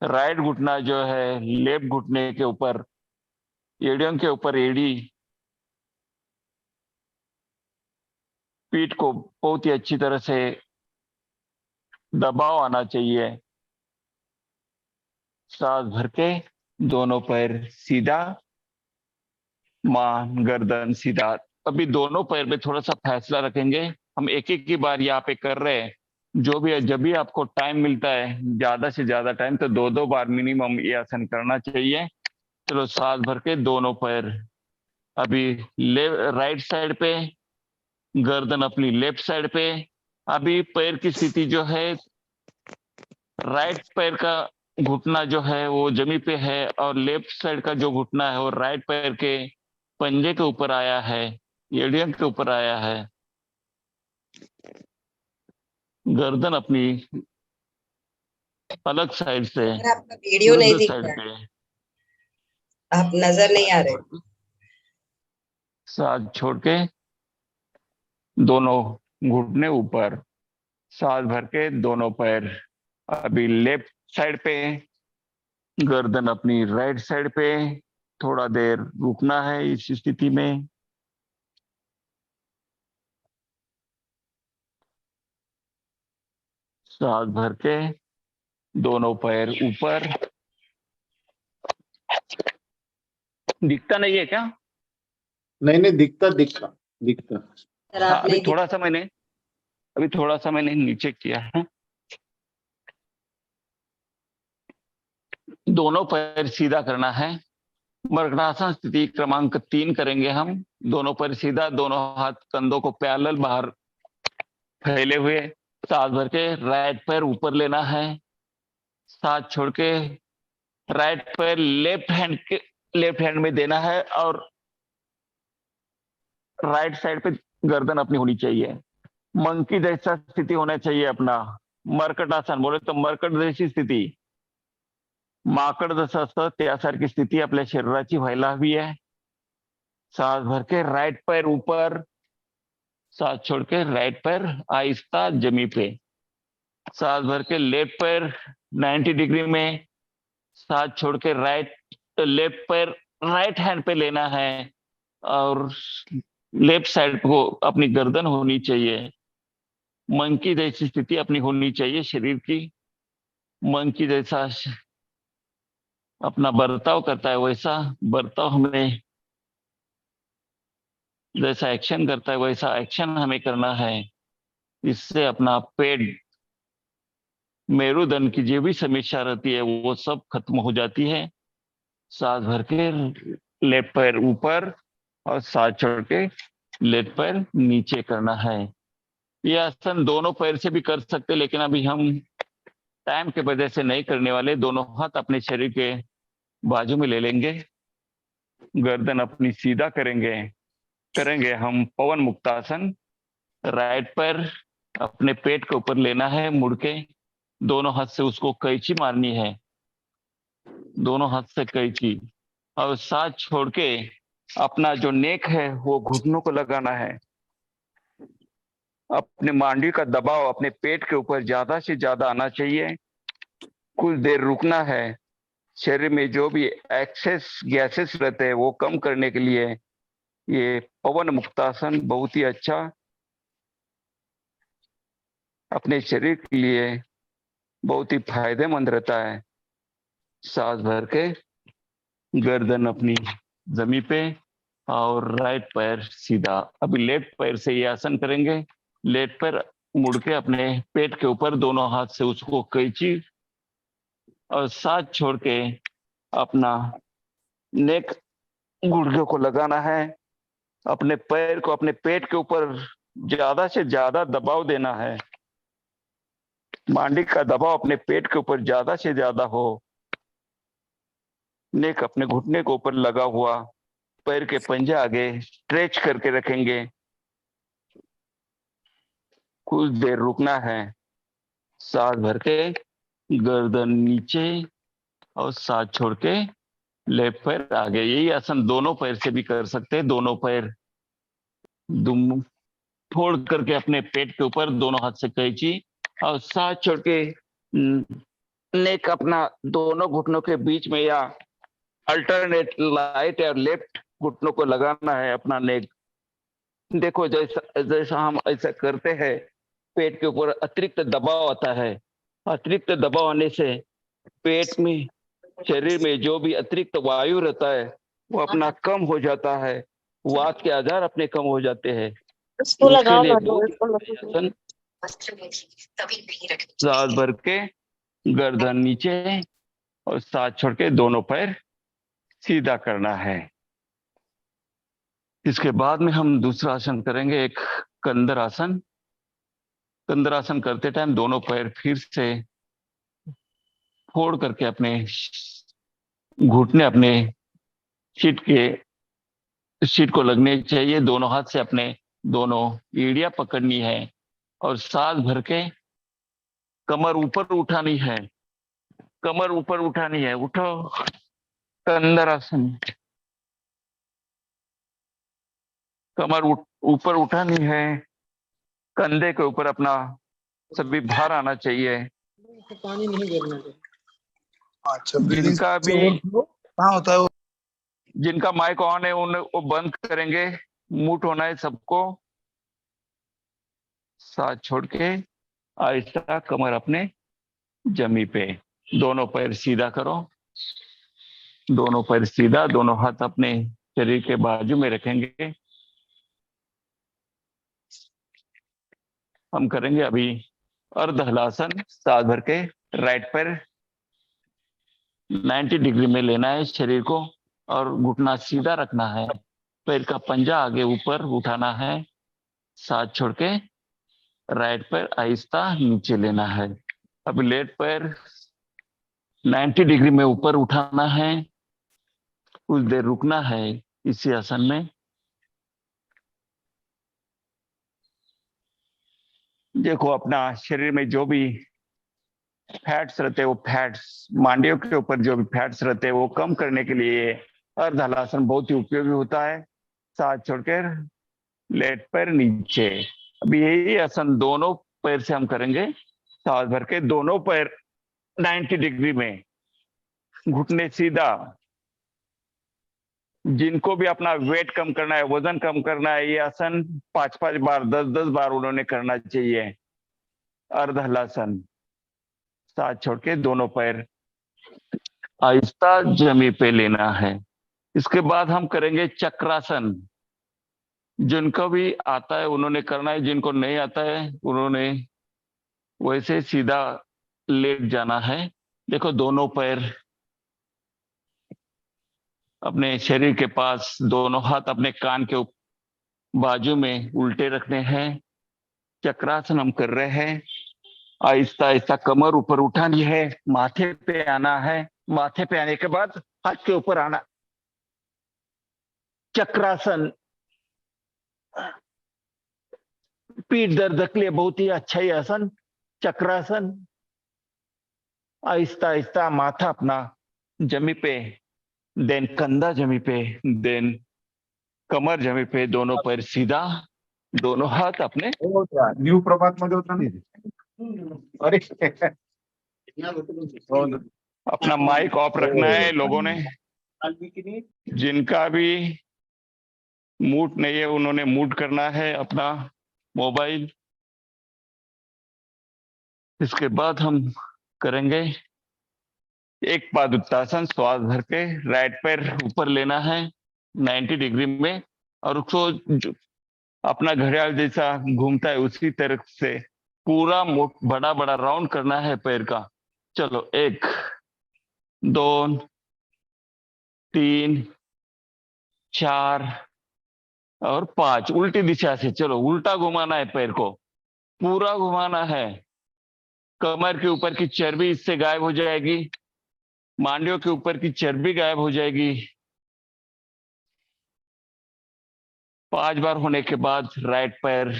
राइट घुटना जो है लेफ्ट घुटने के ऊपर, एड़ियों के ऊपर एड़ी। पीठ को बहुत ही अच्छी तरह से दबाव आना चाहिए। सांस भर के दोनों पैर सीधा, मान गर्दन सीधा। अभी दोनों पैर में थोड़ा सा फैसला रखेंगे। हम एक एक की बार यहाँ पे कर रहे हैं। जो भी है, जब भी आपको टाइम मिलता है, ज्यादा से ज्यादा टाइम तो 2-2 बार मिनिमम ये आसन करना चाहिए। चलो सांस भर के दोनों पैर अभी राइट साइड पे, गर्दन अपनी लेफ्ट साइड पे। अभी पैर की स्थिति जो है, राइट पैर का घुटना जो है वो जमी पे है और लेफ्ट साइड का जो घुटना है वो राइट पैर के पंजे के ऊपर आया है, एड़ियों के ऊपर आया है। गर्दन अपनी अलग साइड से, सर आपका वीडियो नहीं दिख साइड रहा है, पे आप नजर नहीं आ रहे। सांस छोड़ के दोनों घुटने ऊपर। सांस भर के दोनों पैर अभी लेफ्ट साइड पे गर्दन अपनी राइट साइड पे, थोड़ा देर रुकना है इस स्थिति में। सांस भर के दोनों पैर ऊपर। दिखता नहीं है क्या? नहीं नहीं, दिखता दिखता दिखता। सर हाँ, आपने अभी थोड़ा सा मैंने नीचे किया है। दोनों पैर सीधा करना है। मर्कटासन स्थिति क्रमांक 3 करेंगे हम। दोनों पैर सीधा, दोनों हाथ कंधों को पैरेलल बाहर फैले हुए। सांस भर के राइट पैर ऊपर लेना है। सांस छोड़ के राइट पैर लेफ्ट हैंड में देना है और राइट साइड पे गर्दन अपनी होनी चाहिए। मंकी जैसा स्थिति होना चाहिए अपना। मर्कटासन बोले तो मर्कट जैसी स्थिती, माकड जसं असतं त्यासारखी स्थिती आपल्या शरीराची व्हायला हवी आहे। सांस भर के राइट पैर ऊपर, सांस छोड़ के राइट पैर आहिस्ता जमी पे। सांस भर के लेफ्ट पैर 90 डिग्री में, सांस छोड़ के लेफ्ट पैर राइट हैंड पे लेना है और लेफ्ट साइड को अपनी गर्दन होनी चाहिए। मंकी जैसी स्थिति अपनी होनी चाहिए शरीर की। मंकी जैसा अपना बर्ताव करता है वैसा बर्ताव हमें, जैसा एक्शन करता है वैसा एक्शन हमें करना है। इससे अपना पेट, मेरुदंड की जो भी समस्या रहती है वो सब खत्म हो जाती है। सांस भर के लेफ्ट पैर ऊपर और सांस छोड़ के लेफ्ट पैर नीचे करना है। यह आसन दोनों पैर से भी कर सकते, लेकिन अभी हम टाइम के वजह से नहीं करने वाले। दोनों हाथ अपने शरीर के बाजू में ले लेंगे, गर्दन अपनी सीधा करेंगे हम पवन मुक्तासन। राइट पैर अपने पेट के ऊपर लेना है मुड़ के, दोनों हाथ से उसको कैंची मारनी है, दोनों हाथ से कैंची। और सांस छोड़ के अपना जो नेक है वो घुटनों को लगाना है। अपने मांडी का दबाव अपने पेट के ऊपर ज्यादा से ज्यादा आना चाहिए। कुछ देर रुकना है। शरीर में जो भी एक्सेस गैसेस रहते हैं वो कम करने के लिए ये पवन मुक्तासन बहुत ही अच्छा अपने शरीर के लिए बहुत ही फायदेमंद रहता है। सांस भर के गर्दन अपनी जमीन पे और राइट पैर सीधा। अभी लेफ्ट पैर से ये आसन करेंगे। लेफ्ट पैर मुड़ के अपने पेट के ऊपर दोनों हाथ से उसको कैंची और सांस छोड़ के अपना नेक गुड़घे को लगाना है। अपने पैर को अपने पेट के ऊपर ज्यादा से ज्यादा दबाव देना है। मांडी का दबाव अपने पेट के ऊपर ज्यादा से ज्यादा हो। नेक अपने घुटने के ऊपर लगा हुआ, पैर के पंजे आगे स्ट्रेच करके रखेंगे। कुछ देर रुकना है। सांस भर के गर्दन नीचे और सांस छोड़ के लेफ्ट पैर आगे। यही आसन दोनों पैर से भी कर सकते हैं। दोनों पैर दुम फोड़ करके अपने पेट के ऊपर दोनों हाथ से कैंची और सांस छोड़ के नेक अपना दोनों घुटनों के बीच में या अल्टरनेट राइट और लेफ्ट घुटनों को लगाना है अपना नेक। देखो जैसा हम ऐसा करते हैं पेट के ऊपर अतिरिक्त दबाव आता है। अतिरिक्त दबाव आने से पेट में, शरीर में जो भी अतिरिक्त वायु रहता है वो अपना कम हो जाता है। वात के आधार अपने कम हो जाते हैं। उसको लगाओ ना, सांस भर के गर्दन नीचे और सांस छोड़ के दोनों पैर सीधा करना है। इसके बाद में हम दूसरा आसन करेंगे, एक कंदर आसन। कंदर आसन करते टाइम दोनों पैर फिर से फोड़ करके अपने घुटने अपने शीट को लगने चाहिए। दोनों हाथ से अपने दोनों एड़ियां पकड़नी है और सांस भर के कमर ऊपर उठानी है। कमर ऊपर उठानी है। उठो, कंदर आसन। कमर ऊपर उठानी है। कंधे के ऊपर अपना सभी भार आना चाहिए। पानी नहीं गिरना चाहिए। अच्छा, breathing जिनका से भी overflow कहाँ होता है वो? जिनका माइक ऑन है उन वो बंद करेंगे। म्यूट होना है सबको। साथ छोड़ के आहिस्ता कमर अपने जमी पे, दोनों पैर सीधा करो। दोनों पैर सीधा, दोनों हाथ अपने शरीर के बाजू में रखेंगे। हम करेंगे अभी अर्ध हलासन। सांस भर के राइट पैर 90 डिग्री में लेना है शरीर को और घुटना सीधा रखना है। पैर का पंजा आगे ऊपर उठाना है। सांस छोड़ के राइट पैर आहिस्ता नीचे लेना है। अब लेफ्ट पैर 90 डिग्री में ऊपर उठाना है। कुछ देर रुकना है इसी आसन में। देखो अपना शरीर में जो भी फैट्स रहते हैं वो फैट्स, मांडियों के ऊपर जो भी फैट्स रहते हैं वो कम करने के लिए अर्ध हलासन बहुत ही उपयोगी होता है। सांस छोड़कर लेट पैर नीचे। अभी यही आसन दोनों पैर से हम करेंगे। सांस भर के दोनों पैर 90 डिग्री में, घुटने सीधा। जिनको भी अपना वेट कम करना है, वजन कम करना है, ये आसन 5-5 बार 10-10 बार उन्होंने करना चाहिए। अर्ध हलासन। सांस छोड़ के दोनों पैर आहिस्ता जमी पे लेना है। इसके बाद हम करेंगे चक्रासन। जिनको भी आता है उन्होंने करना है, जिनको नहीं आता है उन्होंने वैसे सीधा लेट जाना है। देखो दोनों पैर अपने शरीर के पास, दोनों हाथ अपने कान के बाजू में उल्टे रखने हैं। चक्रासन हम कर रहे हैं। आहिस्ता आहिस्ता कमर ऊपर उठानी है, माथे पे आना है। माथे पे आने के बाद हाथ के ऊपर आना। चक्रासन पीठ दर्द के लिए बहुत ही अच्छा ही आसन चक्रासन। आहिस्ता आहिस्ता माथा अपना जमी पे, देन कंधा जमी पे, देन कमर जमी पे, दोनों पैर सीधा, दोनों हाथ अपने। न्यू प्रभात मध्ये होता ना. अरे हो ना. अपना माइक ऑफ रखना है लोगों ने। जिनका भी मूड नहीं है उन्होंने मूड करना है अपना मोबाइल। इसके बाद हम करेंगे एक पादुत्तासन। श्वास भर के राइट पैर ऊपर लेना है 90 डिग्री में और उसको अपना घड़ियाल जैसा घूमता है उसी तरफ से पूरा बड़ा बड़ा राउंड करना है पैर का। चलो 1 2 3 4 और 5। उल्टी दिशा से चलो, उल्टा घुमाना है पैर को, पूरा घुमाना है। कमर के ऊपर की चर्बी इससे गायब हो जाएगी, मांडियों के ऊपर की चर्बी गायब हो जाएगी। 5 बार होने के बाद राइट पैर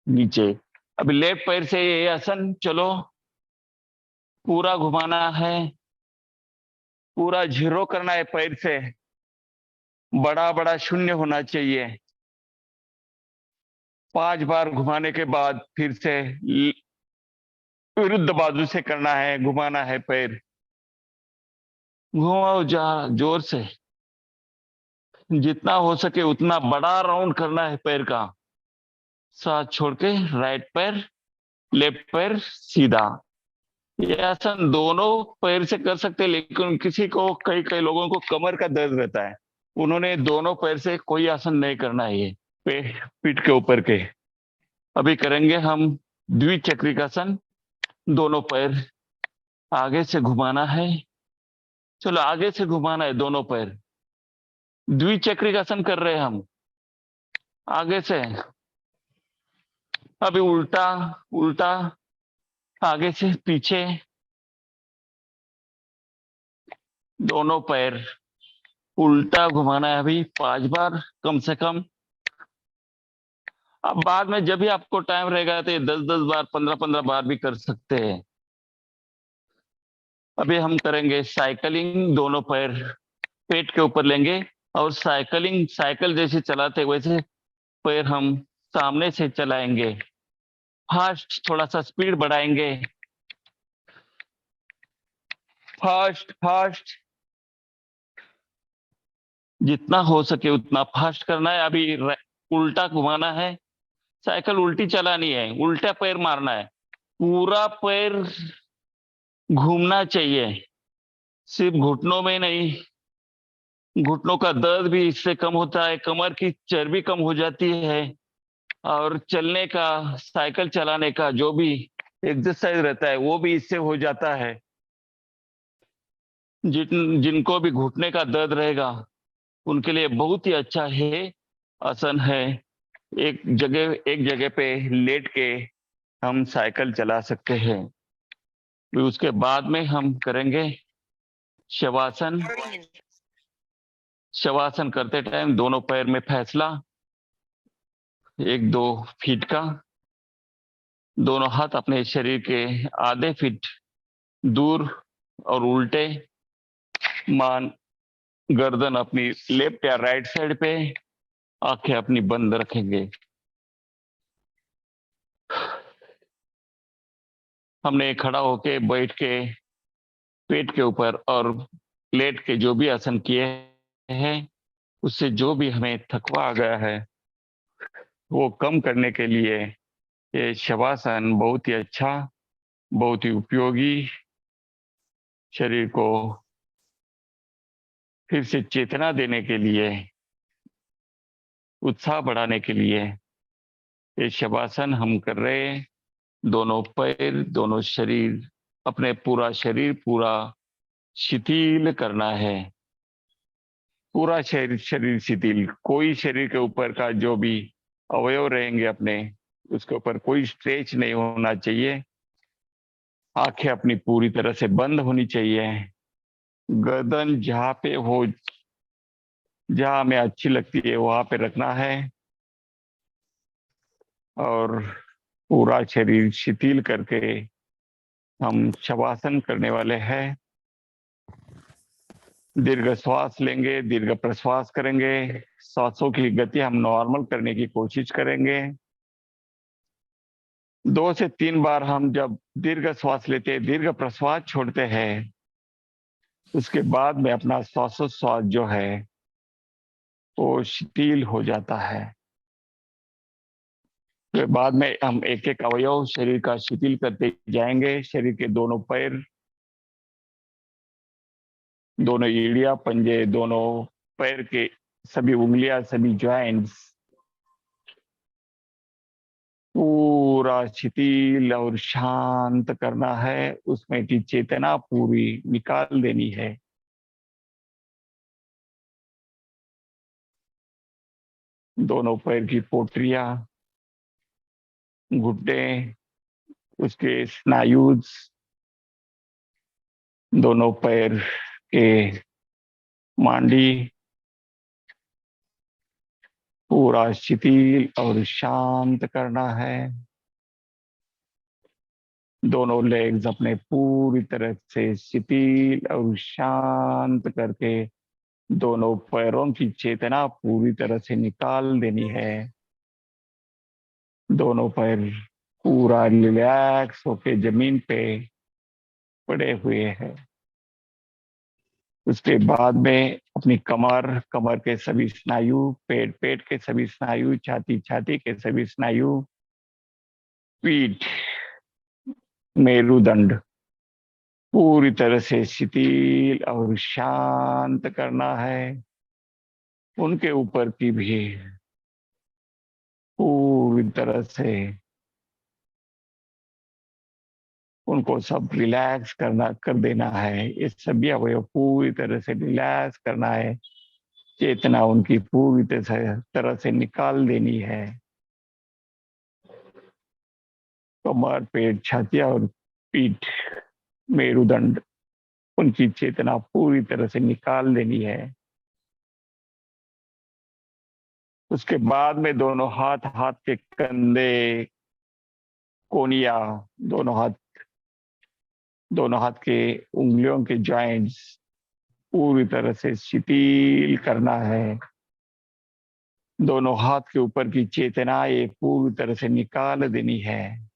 नीचे। अभी लेफ्ट पैर से ये आसन चलो पूरा घुमाना है, पूरा जीरो करना है पैर से, बड़ा बड़ा शून्य होना चाहिए। 5 बार घुमाने के बाद फिर से विरुद्ध बाजू से करना है, घुमाना है पैर। घुमाओ जोर से, जितना हो सके उतना बड़ा राउंड करना है पैर का। सांस छोड़ के राइट पैर, लेफ्ट पैर सीधा। ये आसन दोनों पैर से कर सकते हैं, लेकिन किसी को कई लोगों को कमर का दर्द रहता है, उन्होंने दोनों पैर से कोई आसन नहीं करना है। ये पीठ के ऊपर के अभी करेंगे हम द्विचक्रिकासन। दोनों पैर आगे से घुमाना है। चलो आगे से घुमाना है दोनों पैर। द्विचक्रिकासन कर रहे हैं हम आगे से। अभी उल्टा उल्टा, आगे से पीछे, दोनों पैर उल्टा घुमाना है अभी 5 बार कम से कम। अब बाद में जब भी आपको टाइम रहेगा तो 10-10 बार 15-15 बार भी कर सकते हैं। अभी हम करेंगे साइकिलिंग। दोनों पैर पेट के ऊपर लेंगे और साइकिल जैसे चलाते वैसे पैर हम सामने से चलाएंगे। फास्ट थोड़ा सा स्पीड बढ़ाएंगे। फास्ट फास्ट, जितना हो सके उतना फास्ट करना है। अभी उल्टा घुमाना है, साइकिल उल्टी चलानी है, उल्टा पैर मारना है, पूरा पैर घूमना चाहिए, सिर्फ घुटनों में नहीं। घुटनों का दर्द भी इससे कम होता है, कमर की चर्बी कम हो जाती है, और चलने का, साइकिल चलाने का जो भी एक्सरसाइज रहता है वो भी इससे हो जाता है। जिनको भी घुटने का दर्द रहेगा उनके लिए बहुत ही अच्छा है आसन है। एक जगह पे लेट के हम साइकिल चला सकते हैं। फिर उसके बाद में हम करेंगे शवासन। शवासन करते टाइम दोनों पैर में फैसला 1-2 फीट का, दोनों हाथ अपने शरीर के आधे फीट दूर और उल्टे, मान गर्दन अपनी लेफ्ट या राइट साइड पे, आंखें अपनी बंद रखेंगे। हमने खड़ा होके, बैठ के, पेट के ऊपर और लेट के जो भी आसन किए हैं उससे जो भी हमें थकवा आ गया है वो कम करने के लिए ये शवासन बहुत ही अच्छा, बहुत ही उपयोगी, शरीर को फिर से चेतना देने के लिए, उत्साह बढ़ाने के लिए ये शवासन हम कर रहे हैं। दोनों पैर, दोनों शरीर, अपने पूरा शरीर पूरा शिथिल करना है। पूरा शरीर शिथिल, कोई शरीर के ऊपर का जो भी अवयव रहेंगे अपने, उसके ऊपर कोई स्ट्रेच नहीं होना चाहिए। आंखें अपनी पूरी तरह से बंद होनी चाहिए। गर्दन जहाँ पे हो, जहाँ हमें अच्छी लगती है वहां पे रखना है, और पूरा शरीर शिथिल करके हम शवासन करने वाले हैं। दीर्घ श्वास लेंगे, दीर्घ प्रश्वास करेंगे, सांसों की गति हम नॉर्मल करने की कोशिश करेंगे। 2 से 3 बार हम जब दीर्घ श्वास लेते हैं, दीर्घ प्रश्वास छोड़ते हैं, उसके बाद में अपना श्वासोच्छ्वास जो है वो शिथिल हो जाता है। फिर बाद में हम एक एक अवयव शरीर का शिथिल करते जाएंगे। शरीर के दोनों पैर, दोनों एड़िया, पंजे, दोनों पैर के सभी उंगलियां, सभी जॉइंट्स पूरा शिथिल और शांत करना है। उसमें की चेतना पूरी निकाल देनी है। दोनों पैर की पोटरियां, घुटने, उसके स्नायुज, दोनों पैर के मांडी पूरा शिथिल और शांत करना है। दोनों लेग्स अपने पूरी तरह से शिथिल और शांत करके दोनों पैरों की चेतना पूरी तरह से निकाल देनी है। दोनों पैर पूरा रिलैक्स होके जमीन पे पड़े हुए हैं। उसके बाद में अपनी कमर, कमर के सभी स्नायु, पेट के सभी स्नायु, छाती के सभी स्नायु, पीठ, मेरुदंड पूरी तरह से शिथिल और शांत करना है। उनके ऊपर की भी पूरी तरह से उनको सब रिलैक्स कर देना है। ये सभी अवयव पूरी तरह से रिलैक्स करना है। चेतना उनकी पूरी तरह से निकाल देनी है। कमर, पेट, छाती और पीठ, मेरुदंड, उनकी चेतना पूरी तरह से निकाल देनी है। उसके बाद में दोनों हाथ, हाथ के कंधे, कोनिया, दोनों हाथ के उंगलियों के जॉइंट्स पूरी तरह से शिथिल करना है। दोनों हाथ के ऊपर की चेतना ये पूरी तरह से निकाल देनी है।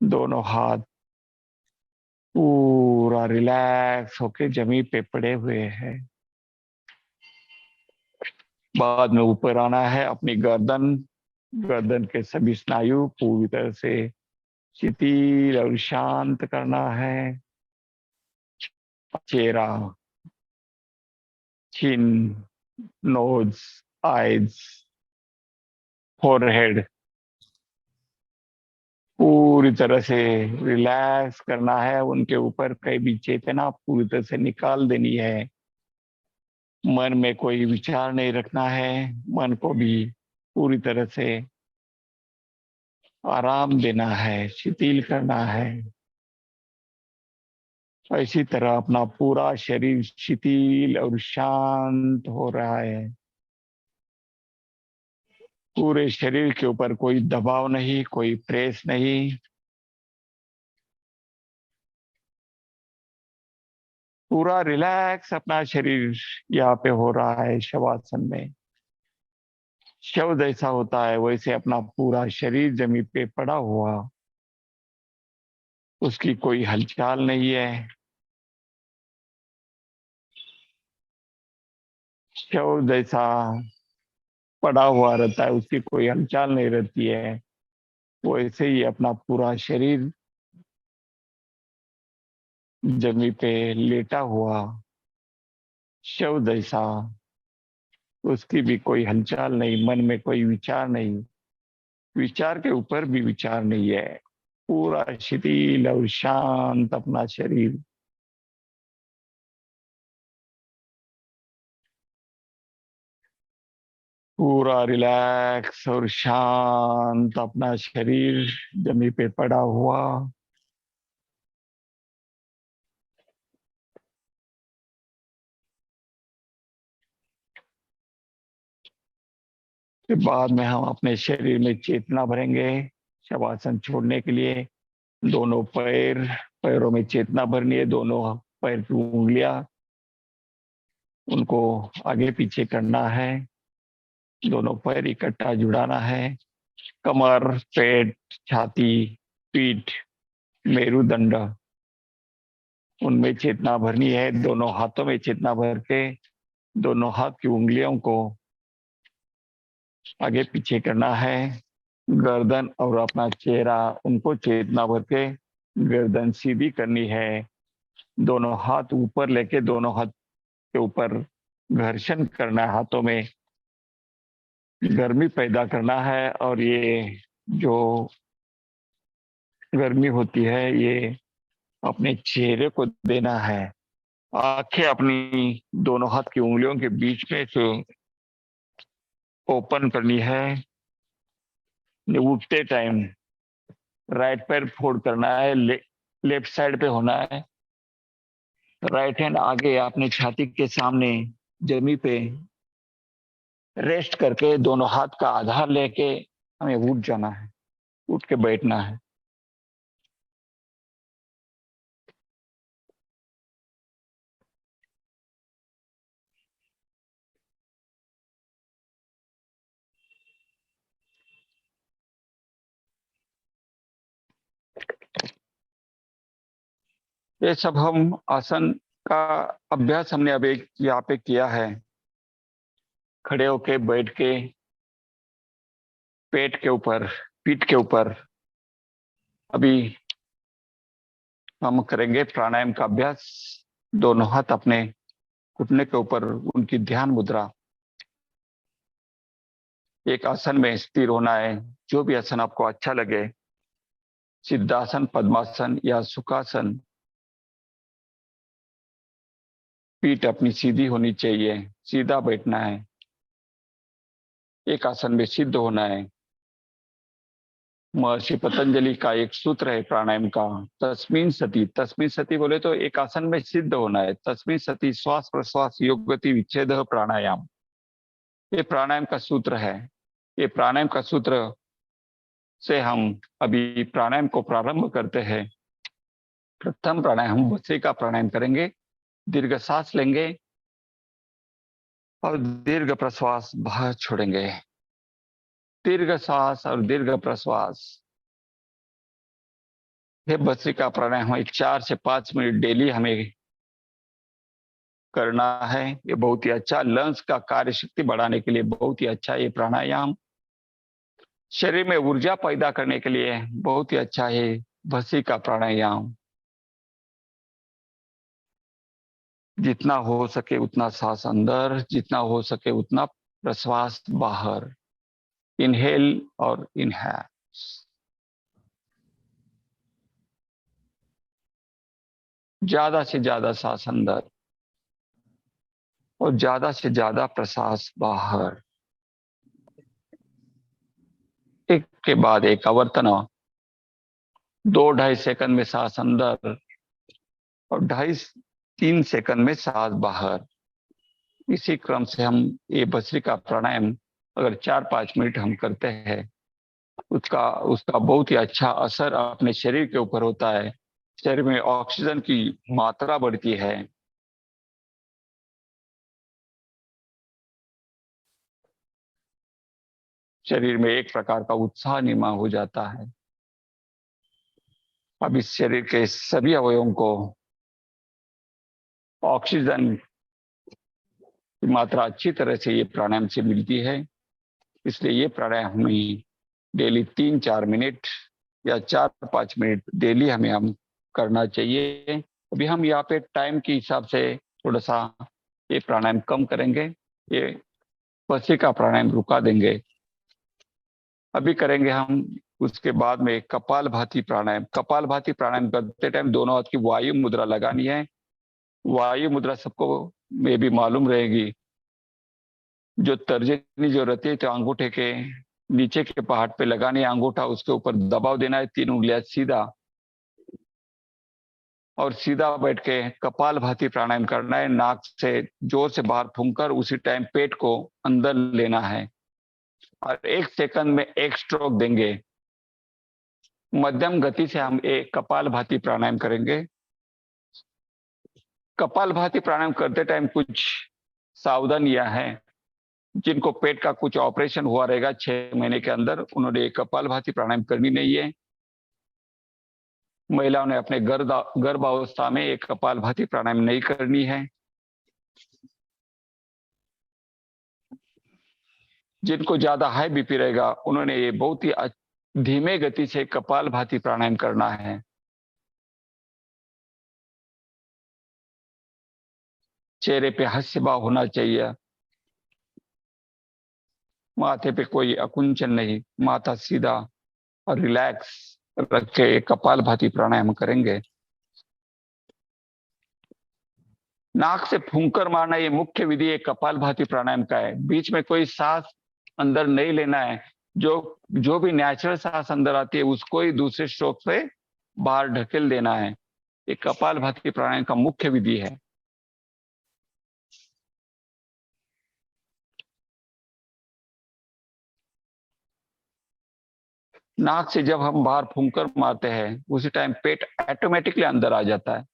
दोनों हाथ पूरा रिलैक्स होके जमीन पे पड़े हुए हैं। बाद में ऊपर आना है, अपनी गर्दन गर्दन के सभी स्नायु पूरी तरह से शिथिल और शांत करना है। चेहरा, चिन, नोज, आईज, फोरहेड पूरी तरह से रिलैक्स करना है। उनके ऊपर कहीं भी चेतना पूरी तरह से निकाल देनी है। मन में कोई विचार नहीं रखना है। मन को भी पूरी तरह से आराम देना है, शिथिल करना है। इसी तरह अपना पूरा शरीर शिथिल और शांत हो रहा है। पूरे शरीर के ऊपर कोई दबाव नहीं, कोई प्रेस नहीं। पूरा रिलैक्स अपना शरीर यहाँ पे हो रहा है शवासन में। शव जैसा होता है वैसे अपना पूरा शरीर जमीन पे पड़ा हुआ, उसकी कोई हलचल नहीं है। शव जैसा पड़ा हुआ रहता है, उसकी कोई हलचल नहीं रहती है। वैसे ही अपना पूरा शरीर जमीन पे लेटा हुआ शव जैसा, उसकी भी कोई हलचल नहीं, मन में कोई विचार नहीं, विचार के ऊपर भी विचार नहीं है। पूरा शिथिल और शांत अपना शरीर। पूरा रिलैक्स और शांत अपना शरीर जमीन पे पड़ा हुआ। फिर बाद में हम अपने शरीर में चेतना भरेंगे शवासन छोड़ने के लिए। दोनों पैरों में चेतना भरनी है। दोनों पैर की उंगलियां, उनको आगे पीछे करना है। दोनों पैर इकट्ठा जुड़ाना है। कमर, पेट, छाती, पीठ, मेरुदंड, उनमें चेतना भरनी है। दोनों हाथों में चेतना भर के दोनों हाथ की उंगलियों को आगे पीछे करना है। गर्दन और अपना चेहरा, उनको चेतना भर के गर्दन सीधी करनी है। दोनों हाथ ऊपर लेके दोनों हाथ के ऊपर घर्षण करना है। हाथों में गर्मी पैदा करना है और ये जो गर्मी होती है ये अपने चेहरे को देना है। आंखें अपनी दोनों हाथ की उंगलियों के बीच में से ओपन करनी है। उठते टाइम राइट पैर फोल्ड करना है, लेफ्ट साइड पे होना है। राइट हैंड आगे अपने छाती के सामने जमीन पे रेस्ट करके दोनों हाथ का आधार लेके हमें उठ जाना है, उठ के बैठना है। ये सब हम आसन का अभ्यास हमने अभी यहाँ पे किया है। खड़े होके, बैठ के, पेट के ऊपर, पीठ के ऊपर। अभी हम करेंगे प्राणायाम का अभ्यास। दोनों हाथ अपने घुटने के ऊपर, उनकी ध्यान मुद्रा। एक आसन में स्थिर होना है। जो भी आसन आपको अच्छा लगे, सिद्धासन, पद्मासन या सुखासन। पीठ अपनी सीधी होनी चाहिए, सीधा बैठना है। एक आसन में सिद्ध होना है। महर्षि पतंजलि का एक सूत्र है प्राणायाम का, तस्मिन सती। तस्मिन सती बोले तो एक आसन में सिद्ध होना है। तस्मिन सती श्वास प्रश्वास योग गति विच्छेद प्राणायाम, ये प्राणायाम का सूत्र है। ये प्राणायाम का सूत्र से हम अभी प्राणायाम को प्रारंभ करते हैं। प्रथम प्राणायाम हम भस्त्रिका प्राणायाम करेंगे। दीर्घ सांस लेंगे और दीर्घ प्रश्वास बाहर छोड़ेंगे। दीर्घ सांस और दीर्घ प्रश्वास। ये भस्त्रिका प्राणायाम हमें 4 से 5 मिनट डेली हमें करना है। ये बहुत ही अच्छा लंग्स का कार्य शक्ति बढ़ाने के लिए बहुत ही अच्छा ये प्राणायाम, शरीर में ऊर्जा पैदा करने के लिए बहुत ही अच्छा है भस्त्रिका प्राणायाम। जितना हो सके उतना सांस अंदर, जितना हो सके उतना प्रश्वास बाहर, इनहेल और इनहेल। ज्यादा से ज्यादा सांस अंदर और ज्यादा से ज्यादा प्रश्वास बाहर। एक के बाद एक आवर्तन, 2-2.5 सेकंड में सांस अंदर और 2.5-3 सेकंड में सांस बाहर। इसी क्रम से हम ये भस्त्रिका प्राणायाम अगर 4-5 मिनट हम करते हैं, उसका बहुत ही अच्छा असर अपने शरीर के ऊपर होता है। शरीर में ऑक्सीजन की मात्रा बढ़ती है। शरीर में एक प्रकार का उत्साह निर्माण हो जाता है। अब इस शरीर के सभी अवयवों को ऑक्सीजन की मात्रा अच्छी तरह से ये प्राणायाम से मिलती है। इसलिए ये प्राणायाम हमें डेली 3-4 मिनट या 4-5 मिनट डेली हमें हम करना चाहिए। अभी हम यहाँ पे टाइम के हिसाब से थोड़ा सा ये प्राणायाम कम करेंगे, ये भस्त्रिका प्राणायाम रुका देंगे। अभी करेंगे हम उसके बाद में कपालभाति प्राणायाम। कपालभाति प्राणायाम करते टाइम दोनों हाथ की वायु मुद्रा लगानी है। वायु मुद्रा सबको में भी मालूम रहेगी। जो तर्जनी जो रहती है तो अंगूठे के नीचे के पहाड़ पे लगानी है, अंगूठा उसके ऊपर दबाव देना है, 3 उंगलियां सीधा, और सीधा बैठ के कपालभाति प्राणायाम करना है। नाक से जोर से बाहर फूंककर उसी टाइम पेट को अंदर लेना है और 1 सेकंड में 1 स्ट्रोक देंगे। मध्यम गति से हम एक कपालभाति प्राणायाम करेंगे। कपालभाति प्राणायाम करते टाइम कुछ सावधानियां हैं। जिनको पेट का कुछ ऑपरेशन हुआ रहेगा 6 महीने के अंदर, उन्होंने कपालभाति प्राणायाम करनी नहीं है। महिलाओं ने अपने गर्भावस्था में एक कपालभाति प्राणायाम नहीं करनी है। जिनको ज्यादा हाई बीपी रहेगा उन्होंने ये बहुत ही धीमे गति से कपालभाति प्राणायाम करना है। चेहरे पे हास्य भाव होना चाहिए, माथे पे कोई अकुंचन नहीं, माथा सीधा और रिलैक्स रख के कपालभाति प्राणायाम करेंगे। नाक से फूंकर मारना ये मुख्य विधि है कपालभाति प्राणायाम का है। बीच में कोई सांस अंदर नहीं लेना है। जो भी नेचुरल सांस अंदर आती है उसको ही दूसरे स्ट्रोक से बाहर ढकेल देना है। ये कपालभाति प्राणायाम का मुख्य विधि है। नाक से जब हम बाहर फूंकर मारते हैं उसी टाइम पेट ऑटोमेटिकली अंदर आ जाता है।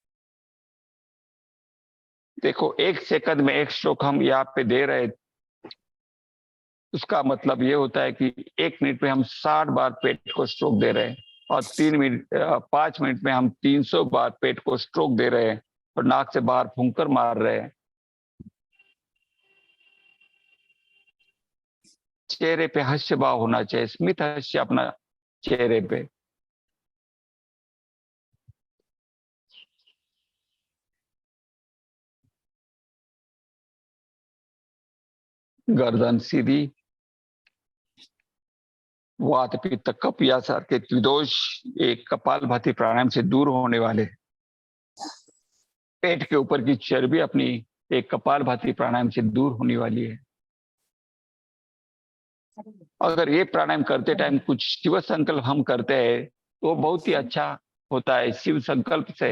देखो 1 सेकंड में 1 स्ट्रोक हम यहाँ पे दे रहे, उसका मतलब ये होता है कि 1 मिनट में हम 60 बार पेट को स्ट्रोक दे रहे हैं और 5 मिनट में हम 300 बार पेट को स्ट्रोक दे रहे हैं और नाक से बाहर फूंकर मार रहे हैं। चेहरे पे हास्य भाव होना चाहिए, स्मित हास्य अपना चेहरे पे। गर्दन सीधी। वात पित्त कफ यासर के त्रिदोष एक कपालभाति प्राणायाम से दूर होने वाले। पेट के ऊपर की चर्बी अपनी एक कपालभाति प्राणायाम से दूर होने वाली है। अगर ये प्राणायाम करते टाइम कुछ शिव संकल्प हम करते हैं तो बहुत ही अच्छा होता है। शिव संकल्प से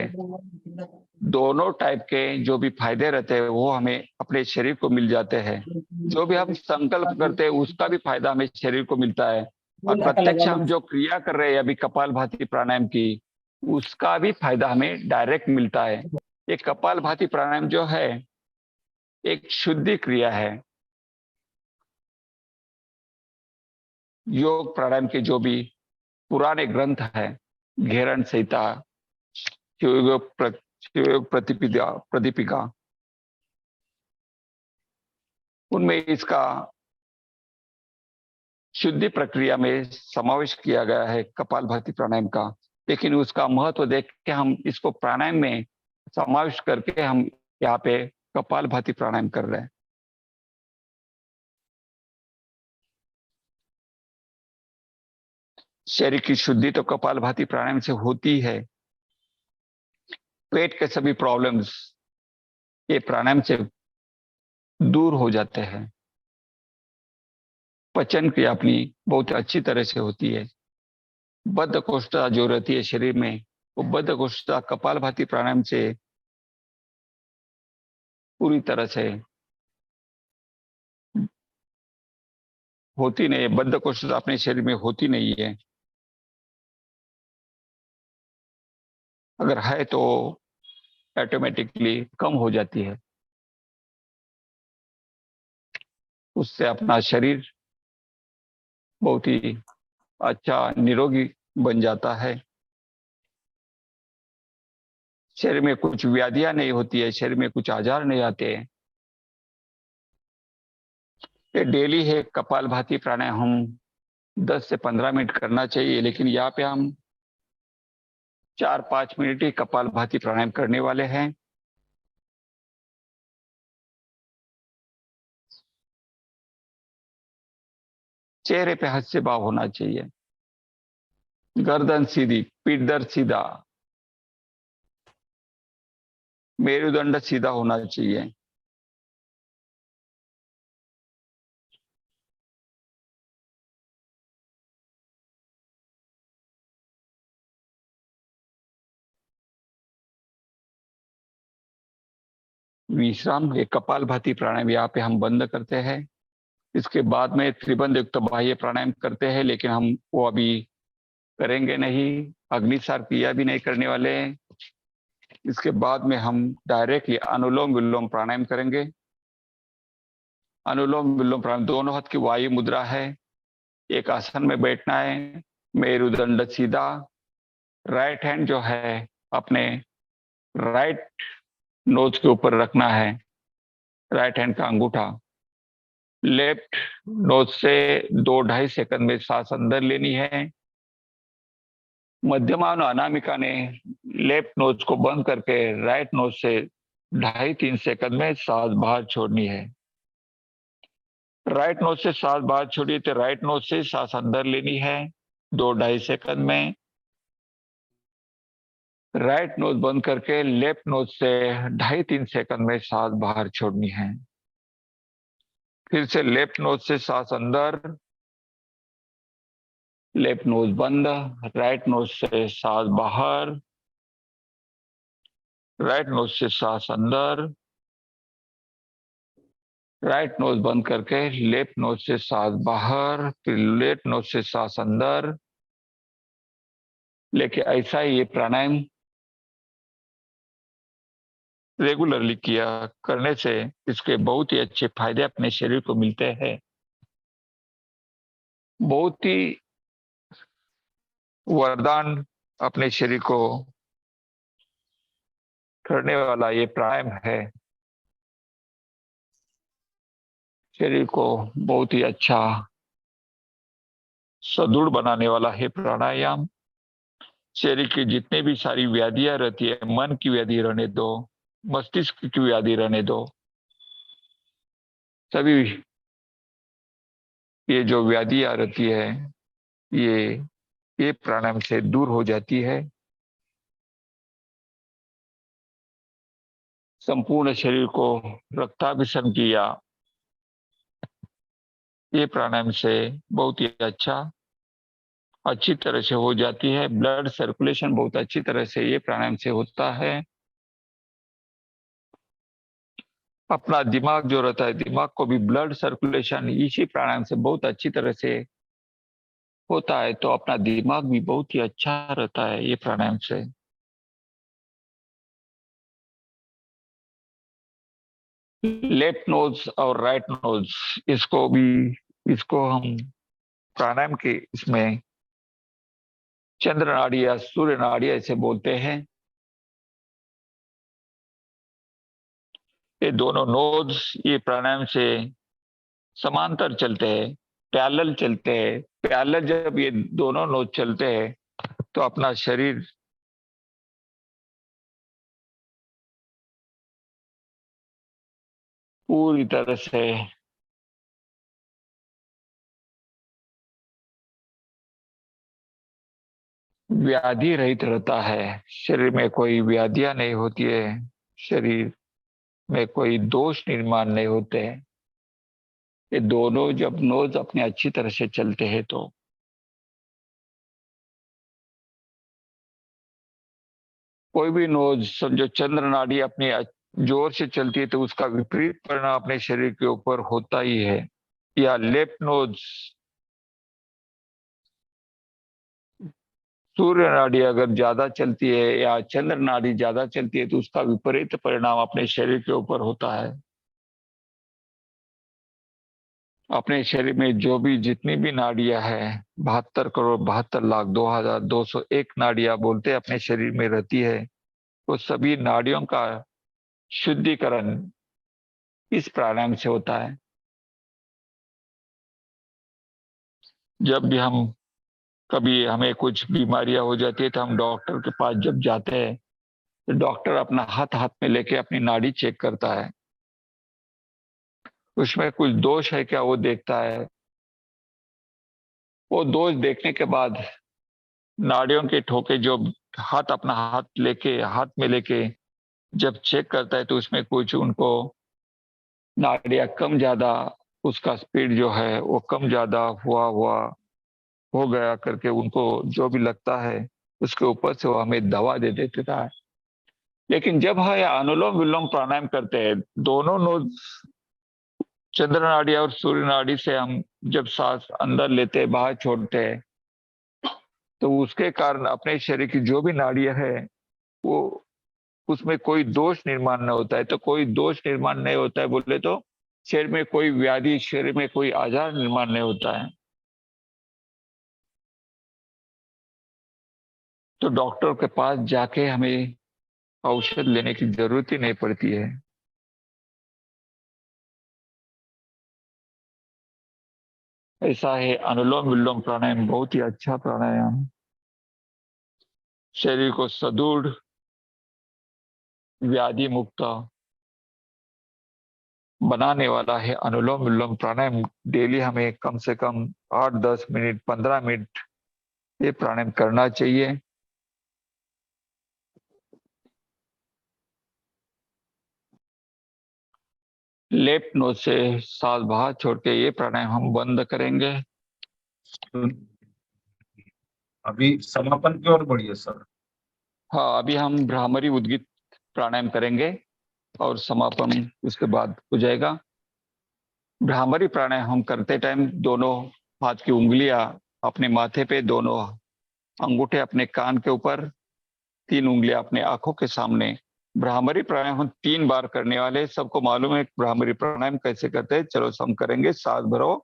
दोनों टाइप के जो भी फायदे रहते हैं वो हमें अपने शरीर को मिल जाते हैं। जो भी हम संकल्प करते हैं उसका भी फायदा हमें शरीर को मिलता है और प्रत्यक्ष हम जो क्रिया कर रहे हैं अभी कपालभाति प्राणायाम की, उसका भी फायदा हमें डायरेक्ट मिलता है। ये कपालभाति प्राणायाम जो है एक शुद्धि क्रिया है। योग प्राणायाम के जो भी पुराने ग्रंथ हैं घेरण संहिता, शिवयोग प्रतिपिका, उनमें इसका शुद्धि प्रक्रिया में समावेश किया गया है कपालभाति प्राणायाम का। लेकिन उसका महत्व देख के हम इसको प्राणायाम में समावेश करके हम यहाँ पे कपालभाति प्राणायाम कर रहे हैं। शरीर की शुद्धि तो कपालभाति प्राणायाम से होती है। पेट के सभी प्रॉब्लम्स ये प्राणायाम से दूर हो जाते हैं। पचन क्रिया अपनी बहुत अच्छी तरह से होती है। बद्धकोष्ठता जो रहती है शरीर में, वो बद्धकोष्ठता कपालभाति प्राणायाम से पूरी तरह से होती नहीं है। बद्धकोष्ठता अपने शरीर में होती नहीं है। अगर है तो ऑटोमेटिकली कम हो जाती है। उससे अपना शरीर बहुत ही अच्छा निरोगी बन जाता है। शरीर में कुछ व्याधियां नहीं होती है, शरीर में कुछ आजार नहीं आते हैं। ये डेली है कपालभाति प्राणायाम, हम 10 से 15 मिनट करना चाहिए। लेकिन यहाँ पे हम 4-5 मिनट ही कपालभाति प्राणायाम करने वाले हैं। चेहरे पे हास्य भाव होना चाहिए, गर्दन सीधी, पीठ दर्द सीधा, मेरुदंड सीधा होना चाहिए। विश्राम, ये कपालभाति प्राणायाम यहाँ पे हम बंद करते हैं। इसके बाद में त्रिबंध युक्त बाह्य प्राणायाम करते हैं, लेकिन हम वो अभी करेंगे नहीं। अग्निसार क्रिया भी नहीं करने वाले हैं। इसके बाद में हम डायरेक्टली अनुलोम विलोम प्राणायाम करेंगे। अनुलोम विलोम प्राणायाम दोनों हाथ की वायु मुद्रा है। एक आसन में बैठना है, मेरुदंड सीधा, राइट हैंड जो है अपने राइट नोज के ऊपर रखना है, राइट हैंड का अंगूठा। लेफ्ट नोज से 2-2.5 सेकंड में सांस अंदर लेनी है। मध्यमा और अनामिका ने लेफ्ट नोज को बंद करके राइट नोज से 2.5-3 सेकंड में सांस बाहर छोड़नी है। राइट नोज से सांस बाहर छोड़िए तो राइट नोज से सांस अंदर लेनी है 2-2.5 सेकंड में। राइट नोज बंद करके लेफ्ट नोज से 2.5-3 सेकंड में सांस बाहर छोड़नी है। फिर से लेफ्ट नोज से सांस अंदर, लेफ्ट नोज बंद, राइट नोज से सांस बाहर, राइट नोज से सांस अंदर, राइट नोज बंद करके लेफ्ट नोज से सांस बाहर, फिर लेफ्ट नोज से सांस अंदर। लेकिन ऐसा ही ये प्राणायाम रेगुलरली किया करने से इसके बहुत ही अच्छे फायदे अपने शरीर को मिलते हैं। बहुत ही वरदान अपने शरीर को करने वाला ये प्राणायाम है। शरीर को बहुत ही अच्छा सुदृढ़ बनाने वाला है प्राणायाम। शरीर की जितने भी सारी व्याधियां रहती है, मन की व्याधि रहने दो, मस्तिष्क की व्याधि रहने दो, सभी ये जो व्याधियां रहती है ये प्राणायाम से दूर हो जाती है। संपूर्ण शरीर को रक्ताभिसरण किया ये प्राणायाम से बहुत ही अच्छी तरह से हो जाती है। ब्लड सर्कुलेशन बहुत अच्छी तरह से ये प्राणायाम से होता है। अपना दिमाग जो रहता है, दिमाग को भी ब्लड सर्कुलेशन इसी प्राणायाम से बहुत अच्छी तरह से होता है। तो अपना दिमाग भी बहुत ही अच्छा रहता है ये प्राणायाम से। लेफ्ट नोज और राइट नोज इसको हम प्राणायाम के इसमें चंद्र नाड़ी या सूर्य नाड़ी ऐसे बोलते हैं। ये दोनों नोड्स ये प्राणायाम से समांतर चलते हैं, पैरेलल चलते हैं। पैरेलल जब ये दोनों नोड चलते हैं तो अपना शरीर पूरी तरह से व्याधि रहित रहता है। शरीर में कोई व्याधियां नहीं होती है, शरीर में कोई दोष निर्माण नहीं होते हैं। ये दोनों जब नोज अपने अच्छी तरह से चलते हैं तो कोई भी नोज समझो चंद्र नाड़ी अपनी जोर से चलती है तो उसका विपरीत परिणाम अपने शरीर के ऊपर होता ही है। या लेफ्ट नोज सूर्य नाड़ी अगर ज्यादा चलती है या चंद्र नाड़ी ज्यादा चलती है तो उसका विपरीत परिणाम अपने शरीर के ऊपर होता है। अपने शरीर में जो भी जितनी भी नाड़ियां हैं 72 करोड़ 72 लाख 2201 नाड़ियां बोलते हैं अपने शरीर में रहती है। वो सभी नाड़ियों का शुद्धिकरण इस प्राणायाम से होता है। जब भी हम कभी हमें कुछ बीमारियां हो जाती है तो हम डॉक्टर के पास जब जाते हैं तो डॉक्टर अपना हाथ हाथ में लेके अपनी नाड़ी चेक करता है, उसमें कुछ दोष है क्या वो देखता है। वो दोष देखने के बाद नाड़ियों के ठोके जो अपना हाथ में लेके जब चेक करता है तो उसमें कुछ उनको नाड़ियां कम ज्यादा उसका स्पीड जो है वो कम ज्यादा हुआ हुआ हो गया करके उनको जो भी लगता है उसके ऊपर से वो हमें दवा दे देते था। लेकिन जब हम अनुलोम विलोम प्राणायाम करते हैं दोनों नोज चंद्र नाड़ी और सूर्य नाड़ी से हम जब सांस अंदर लेते हैं बाहर छोड़ते हैं तो उसके कारण अपने शरीर की जो भी नाड़ियां है वो उसमें कोई दोष निर्माण न होता है। तो कोई दोष निर्माण नहीं होता है बोले तो शरीर में कोई व्याधि शरीर में कोई आजार निर्माण नहीं होता है। तो डॉक्टर के पास जाके हमें औषध लेने की जरूरत ही नहीं पड़ती है। ऐसा है अनुलोम विलोम प्राणायाम बहुत ही अच्छा प्राणायाम शरीर को सुदृढ़ व्याधि मुक्त बनाने वाला है। अनुलोम विलोम प्राणायाम डेली हमें कम से कम 8-10 मिनट 15 मिनट ये प्राणायाम करना चाहिए। लेफ्ट नोज से सांस बाहर छोड़ के ये प्राणायाम हम बंद करेंगे। अभी समापन की ओर बढ़िए सर। हाँ, अभी हम भ्रामरी उद्गीत प्राणायाम करेंगे और समापन उसके बाद हो जाएगा। भ्रामरी प्राणायाम हम करते टाइम दोनों हाथ की उंगलियां अपने माथे पे, दोनों अंगूठे अपने कान के ऊपर, 3 उंगलियां अपने आंखों के सामने। भ्रामरी प्राणायाम हम 3 बार करने वाले हैं। सबको मालूम है भ्रामरी प्राणायाम कैसे करते हैं, चलो हम करेंगे। सांस भरो।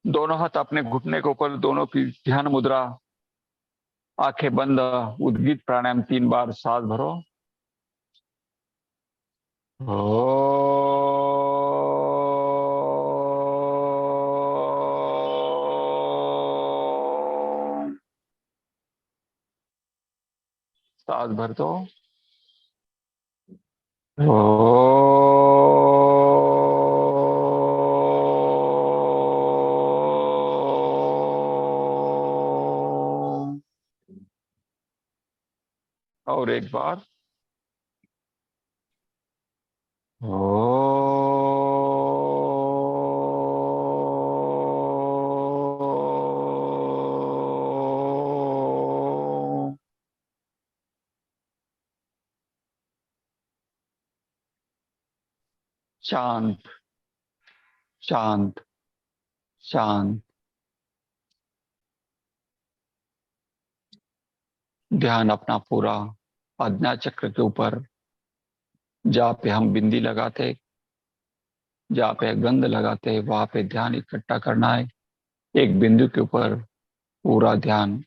दोनों हाथ अपने घुटने के ऊपर, दोनों की ध्यान मुद्रा, आंखें बंद। उद्गीत प्राणायाम 3 बार। सांस भरो। सांस भर दो। और एक बार ओ। शांत शांत शांत। ध्यान अपना पूरा आज्ञा चक्र के ऊपर, जहाँ पे हम बिंदी लगाते, जहाँ पे गंध लगाते, वहां पे ध्यान इकट्ठा करना है। एक बिंदु के ऊपर पूरा ध्यान,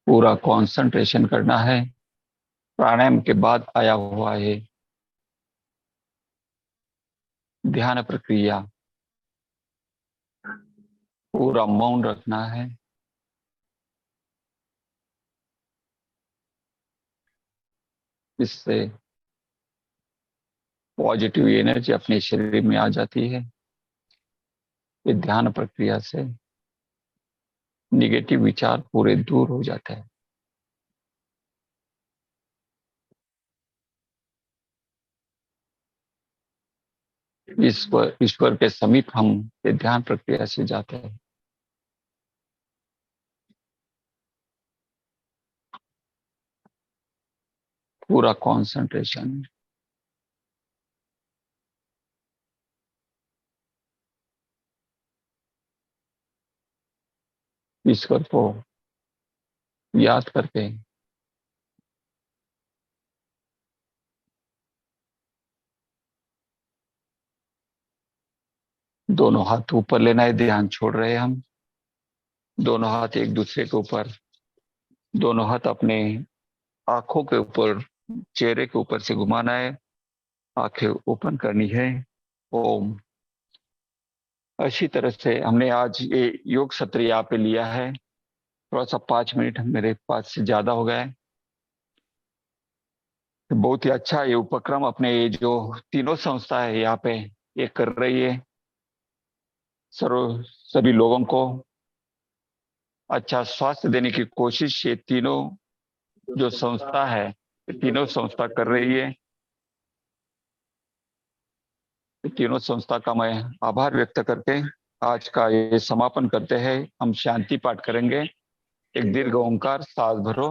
पूरा कंसंट्रेशन करना है। प्राणायाम के बाद आया हुआ है ध्यान प्रक्रिया। पूरा मौन रखना है। इससे पॉजिटिव एनर्जी अपने शरीर में आ जाती है। ये ध्यान प्रक्रिया से निगेटिव विचार पूरे दूर हो जाते हैं। ईश्वर के समीप हम ये ध्यान प्रक्रिया से जाते हैं। पूरा कंसंट्रेशन। ईश्वर को याद करके दोनों हाथ ऊपर लेना है। ध्यान छोड़ रहे हैं हम। दोनों हाथ एक दूसरे के ऊपर, दोनों हाथ अपने आंखों के ऊपर, चेहरे के ऊपर से घुमाना है। आंखें ओपन करनी है। ओम। अच्छी तरह से हमने आज ये योग सत्र यहाँ पे लिया है। थोड़ा सा 5 मिनट मेरे पास से ज्यादा हो गया है। बहुत ही अच्छा ये उपक्रम अपने ये जो तीनों संस्था है यहाँ पे ये कर रही है। सभी लोगों को अच्छा स्वास्थ्य देने की कोशिश ये तीनों जो संस्था है, ये तीनों संस्था कर रही है। ये तीनों संस्था का मैं आभार व्यक्त करके आज का ये समापन करते हैं। हम शांति पाठ करेंगे। एक दीर्घ ओंकार, सांस भरो।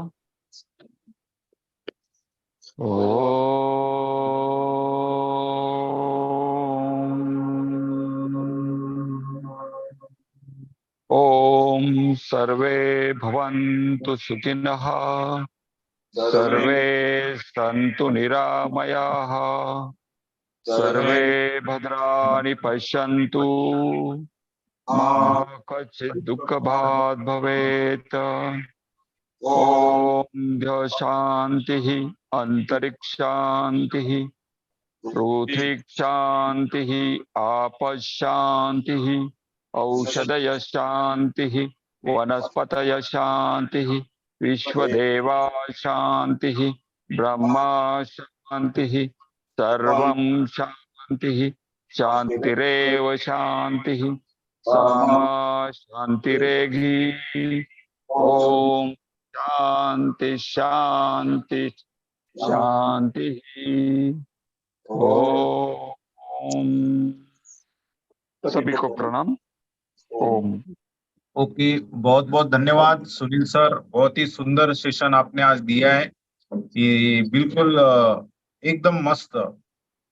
ओम सर्वे भवन्तु सुखिनः, सर्वे सन्तु निरामयाः, सर्वे भद्राणि पश्यन्तु, मा कश्चित् दुःखभाग् भवेत्। ओम शांति अंतरिक्ष शांति, पृथ्वी शांति, आप शांति, औषधय शांति, वनस्पतय शांति, विश्वदेवा शांति, ब्रह्मा शांति, सर्वं शांति, शांतिरेव शांति, सामा शांतिरेधि। ओम शांति शांति शांति। ओम। सभी को प्रणाम। ओम। ओके, बहुत बहुत धन्यवाद सुनील सर। बहुत ही सुंदर सेशन आपने आज दिया है। ये बिल्कुल एकदम मस्त।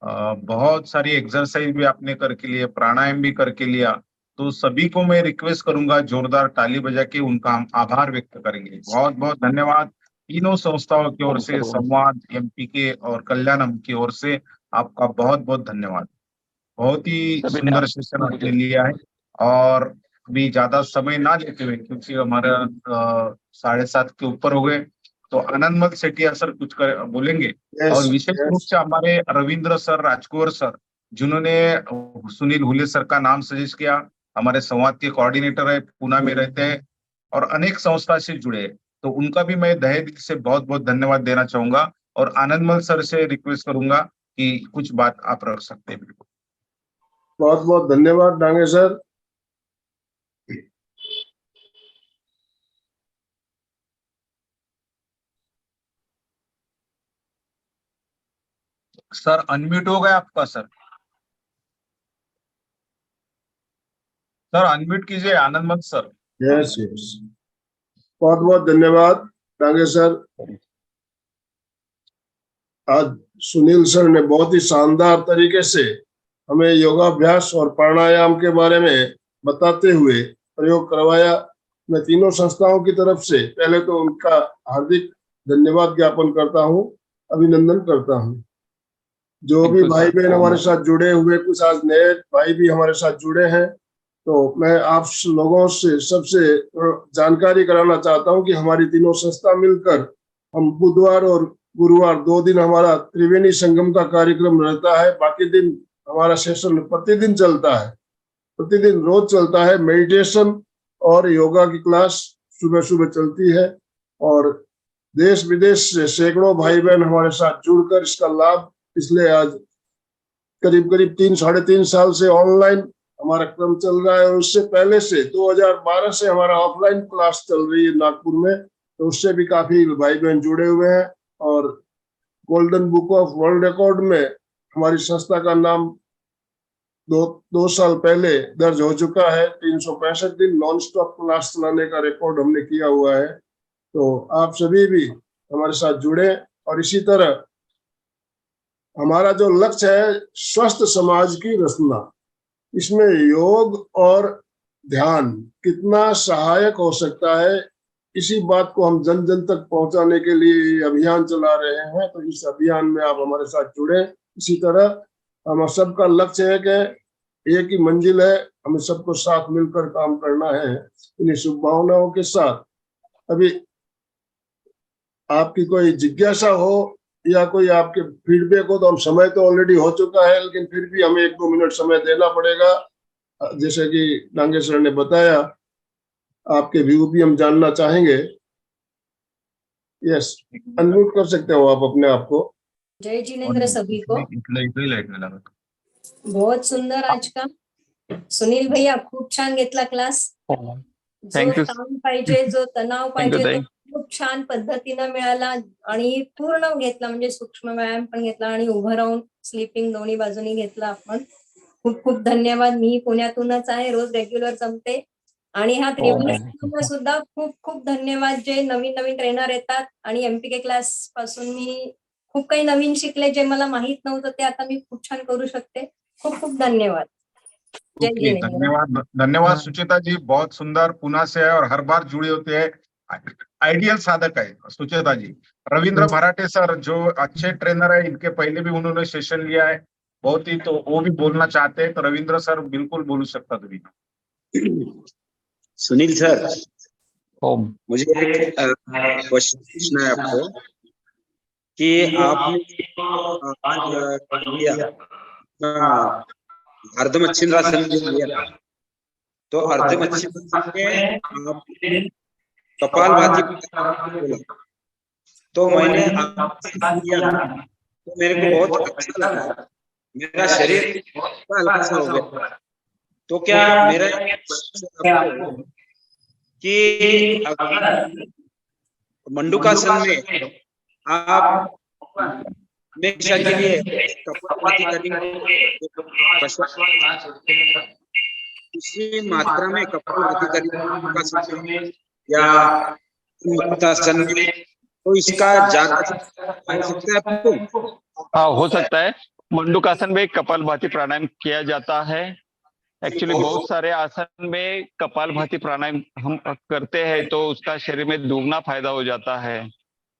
बहुत सारी एक्सरसाइज भी आपने करके लिए, प्राणायाम भी करके लिया। तो सभी को मैं रिक्वेस्ट करूंगा जोरदार ताली बजा के उनका हम आभार व्यक्त करेंगे। बहुत बहुत धन्यवाद तीनों संस्थाओं की ओर से, संवाद, एमपीके और कल्याणम की ओर से आपका बहुत बहुत धन्यवाद। बहुत ही सुंदर सेशन आपने लिया है। और अभी ज्यादा समय ना लेते हुए, क्योंकि हमारा 7:30 के ऊपर हो गए, तो आनंदमल सेठिया सर कुछ बोलेंगे। और विशेष रूप से हमारे रविंद्र सर, राजकुमार सर, जिन्होंने सुनील हुले सर का नाम सजेस्ट किया, हमारे संवाद के कोऑर्डिनेटर है, पुणे में रहते हैं और अनेक संस्था से जुड़े हैं, तो उनका भी मैं तहे दिल से बहुत बहुत धन्यवाद देना चाहूंगा। और आनंदमल सर से रिक्वेस्ट करूंगा कि कुछ बात आप रख सकते हैं। बिल्कुल, बहुत बहुत धन्यवाद डांगे सर। सर अनम्यूट हो गया आपका सर। सर अनम्यूट कीजिए आनंदमत सर। यस यस, बहुत बहुत धन्यवाद डांगे सर। आज सुनील सर ने बहुत ही शानदार तरीके से हमें योगाभ्यास और प्राणायाम के बारे में बताते हुए प्रयोग करवाया। मैं तीनों संस्थाओं की तरफ से पहले तो उनका हार्दिक धन्यवाद ज्ञापन करता हूँ, अभिनंदन करता हूँ। जो भी भाई बहन हमारे साथ जुड़े हुए, कुछ आज नए भाई भी हमारे साथ जुड़े हैं, तो मैं आप लोगों से सबसे जानकारी कराना चाहता हूँ कि हमारी तीनों संस्था मिलकर हम बुधवार और गुरुवार 2 दिन हमारा त्रिवेणी संगम का कार्यक्रम रहता है। बाकी दिन हमारा सेशन प्रतिदिन चलता है, प्रतिदिन रोज चलता है। मेडिटेशन और योगा की क्लास सुबह सुबह चलती है और देश विदेश से सैकड़ों भाई बहन हमारे साथ जुड़कर इसका लाभ, इसलिए आज करीब करीब 3-3.5 साल से ऑनलाइन हमारा क्रम चल रहा है। और उससे पहले से 2012 से हमारा ऑफलाइन क्लास चल रही है नागपुर में, तो उससे भी काफी भाई बहन जुड़े हुए हैं। और golden book of world record में हमारी संस्था का नाम दो साल पहले दर्ज हो चुका है। 365 दिन नॉन स्टॉप क्लास चलाने का रिकॉर्ड हमने किया हुआ है। तो आप सभी भी हमारे साथ जुड़े और इसी तरह हमारा जो लक्ष्य है स्वस्थ समाज की रचना, इसमें योग और ध्यान कितना सहायक हो सकता है, इसी बात को हम जन जन तक पहुंचाने के लिए अभियान चला रहे हैं। तो इस अभियान में आप हमारे साथ जुड़े। इसी तरह हम सबका लक्ष्य है कि एक ही मंजिल है, हमें सबको साथ मिलकर काम करना है। इन्हीं शुभभावनाओं के साथ अभी आपकी कोई जिज्ञासा हो या कोई आपके फीडबैक हो, तो हम समय तो ऑलरेडी हो चुका है, लेकिन फिर भी हमें 1-2 मिनट समय देना पड़ेगा। जैसे कि डांगे सर ने बताया, आपके व्यू भी हम जानना चाहेंगे। यस, अनम्यूट कर सकते हो आप अपने आप को। जय जिनेंद्र सभी को। बहुत सुंदर आज का सुनील भैया, खूप छान घेतला क्लास। जो ताण पाहिजे, जो तणाव पाहिजे, तो खूप छान पद्धतीने मिळाला आणि पूर्ण घेतला, म्हणजे सूक्ष्म व्यायाम पण घेतला आणि उभं राहून स्लीपिंग दोन्ही बाजूनी घेतला आपण। खूप खूप धन्यवाद। मी पुण्यातूनच आहे, रोज रेग्युलर जमते आणि ह्या त्रिवेणी संगमला सुद्धा खूप खूप धन्यवाद। जे नवीन नवीन ट्रेनर येतात आणि एमपीके क्लास पासून मी खूप काही नवीन शिकले, जे मला माहित नव्हतं ते आता मी खूप छान करू शकते। खूप खूप धन्यवाद। जय जिनेंद्र। धन्यवाद धन्यवाद सुचेता जी, बहुत सुंदर, पुणे से है और हर बार जुड़े होते हैं। आइडियल साधक है सुचेता जी। रविंद्र भराटे सर जो अच्छे ट्रेनर है, इनके पहले भी उन्होंने सेशन लिया है बहुत ही, तो वो भी बोलना चाहते हैं। तो रविंद्र सर बिल्कुल बोलू शकता तुम्ही। सुनील सर, मुझे एक क्वेश्चन पूछना है आपको कि आपने अर्धमच्छिंद्रासन लिया था, तो अर्धमच्छिंद्रासन में आपने कपालभाति बोला, तो मैंने किया तो मेरे को बहुत अच्छा लगा, मेरा शरीर हल्का सा हो गया। तो क्या मेरा कि मंडूकासन में आप हमेशा के लिए कपालभाति करेंगे, उसी मात्रा में कपालभाति करेंगे या मुक्तासन में, तो इसका ज्यादा सकता है आपको? हाँ, हो सकता है। मंडूकासन में कपालभाति प्राणायाम किया जाता है। एक्चुअली बहुत सारे आसन में कपालभाति प्राणायाम हम करते हैं, तो उसका शरीर में दुगना फायदा हो जाता है,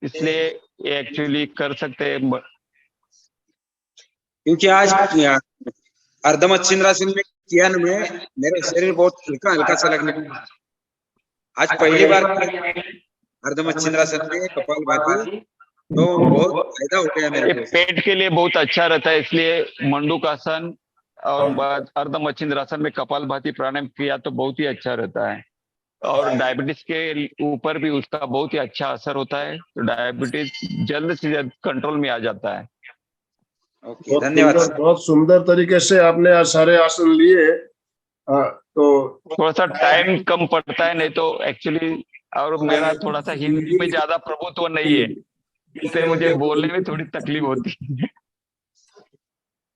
इसलिए ये एक्चुअली कर सकते हैं। क्योंकि आज अर्धमच्छिंद्रासन में किया ना, मेरा शरीर बहुत हल्का हल्का सा लगने लगा। आज पहली बार अर्धमच्छिंद्रासन में कपालभाति, तो बहुत फायदा हो गया मेरे को। पेट के लिए बहुत अच्छा रहता है, इसलिए मंडूकासन और अर्धमच्छिंद्रासन में कपालभाति प्राणायाम किया तो बहुत ही अच्छा रहता है। और डायबिटीज के ऊपर भी उसका बहुत ही अच्छा असर होता है, तो डायबिटीज जल्द से जल्द कंट्रोल में आ जाता है। धन्यवाद। बहुत सुंदर तरीके से आपने आज सारे आसन लिए। तो थोड़ा सा टाइम कम पड़ता है, नहीं तो एक्चुअली, और मेरा थोड़ा सा हिंदी में ज्यादा प्रभुत्व नहीं है, इसलिए मुझे बोलने में थोड़ी तकलीफ होती है।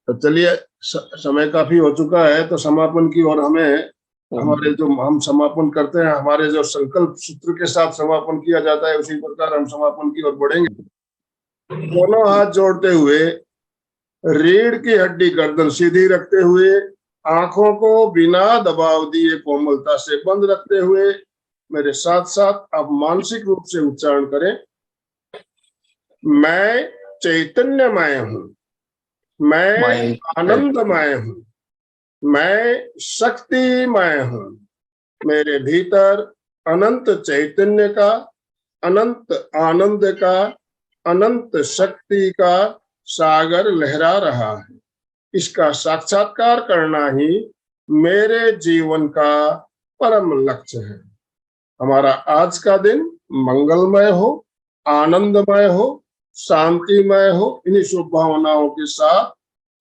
तो चलिए समय काफी हो चुका है, तो समापन की ओर हमें हमारे जो हम समापन करते हैं, हमारे जो संकल्प सूत्र के साथ समापन किया जाता है, उसी प्रकार हम समापन की ओर बढ़ेंगे। दोनों हाथ जोड़ते हुए, रीढ़ की हड्डी गर्दन सीधी रखते हुए, आंखों को बिना दबाव दिए कोमलता से बंद रखते हुए मेरे साथ साथ आप मानसिक रूप से उच्चारण करें। मैं चैतन्यमय हूँ, मैं आनंदमय हूँ, मैं शक्तिमय हूँ। मेरे भीतर अनंत चैतन्य का, अनंत आनंद का, अनंत शक्ति का सागर लहरा रहा है। इसका साक्षात्कार करना ही मेरे जीवन का परम लक्ष्य है। हमारा आज का दिन मंगलमय हो, आनंदमय हो, शांतिमय हो। इन्हीं शुभ भावनाओं के साथ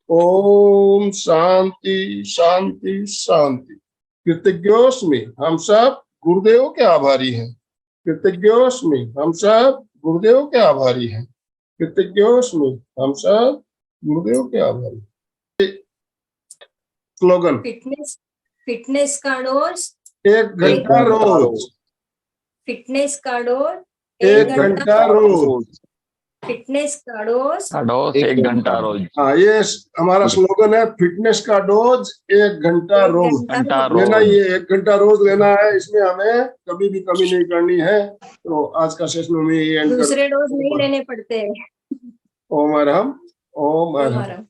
ओम शांति शांति शांति। कृतज्ञोस्मि, हम सब गुरुदेव के आभारी हैं। कृतज्ञोस्मि, हम सब गुरुदेव के आभारी हैं। कृतज्ञोस्मि, हम सब गुरुदेव के आभारी। स्लोगन, फिटनेस का डोज 1 घंटा रोज, फिटनेस का डोज 1 घंटा रोज, फिटनेस का डोज 1 घंटा रोज। हाँ, ये हमारा स्लोगन है। फिटनेस का डोज 1 घंटा रोज लेना। ये 1 घंटा रोज लेना है, इसमें हमें कभी भी कमी नहीं करनी है। तो आज का सेशन में ये एंड दूसरे डोज नहीं लेने पड़ते। ओम अरहम, ओम अरहम।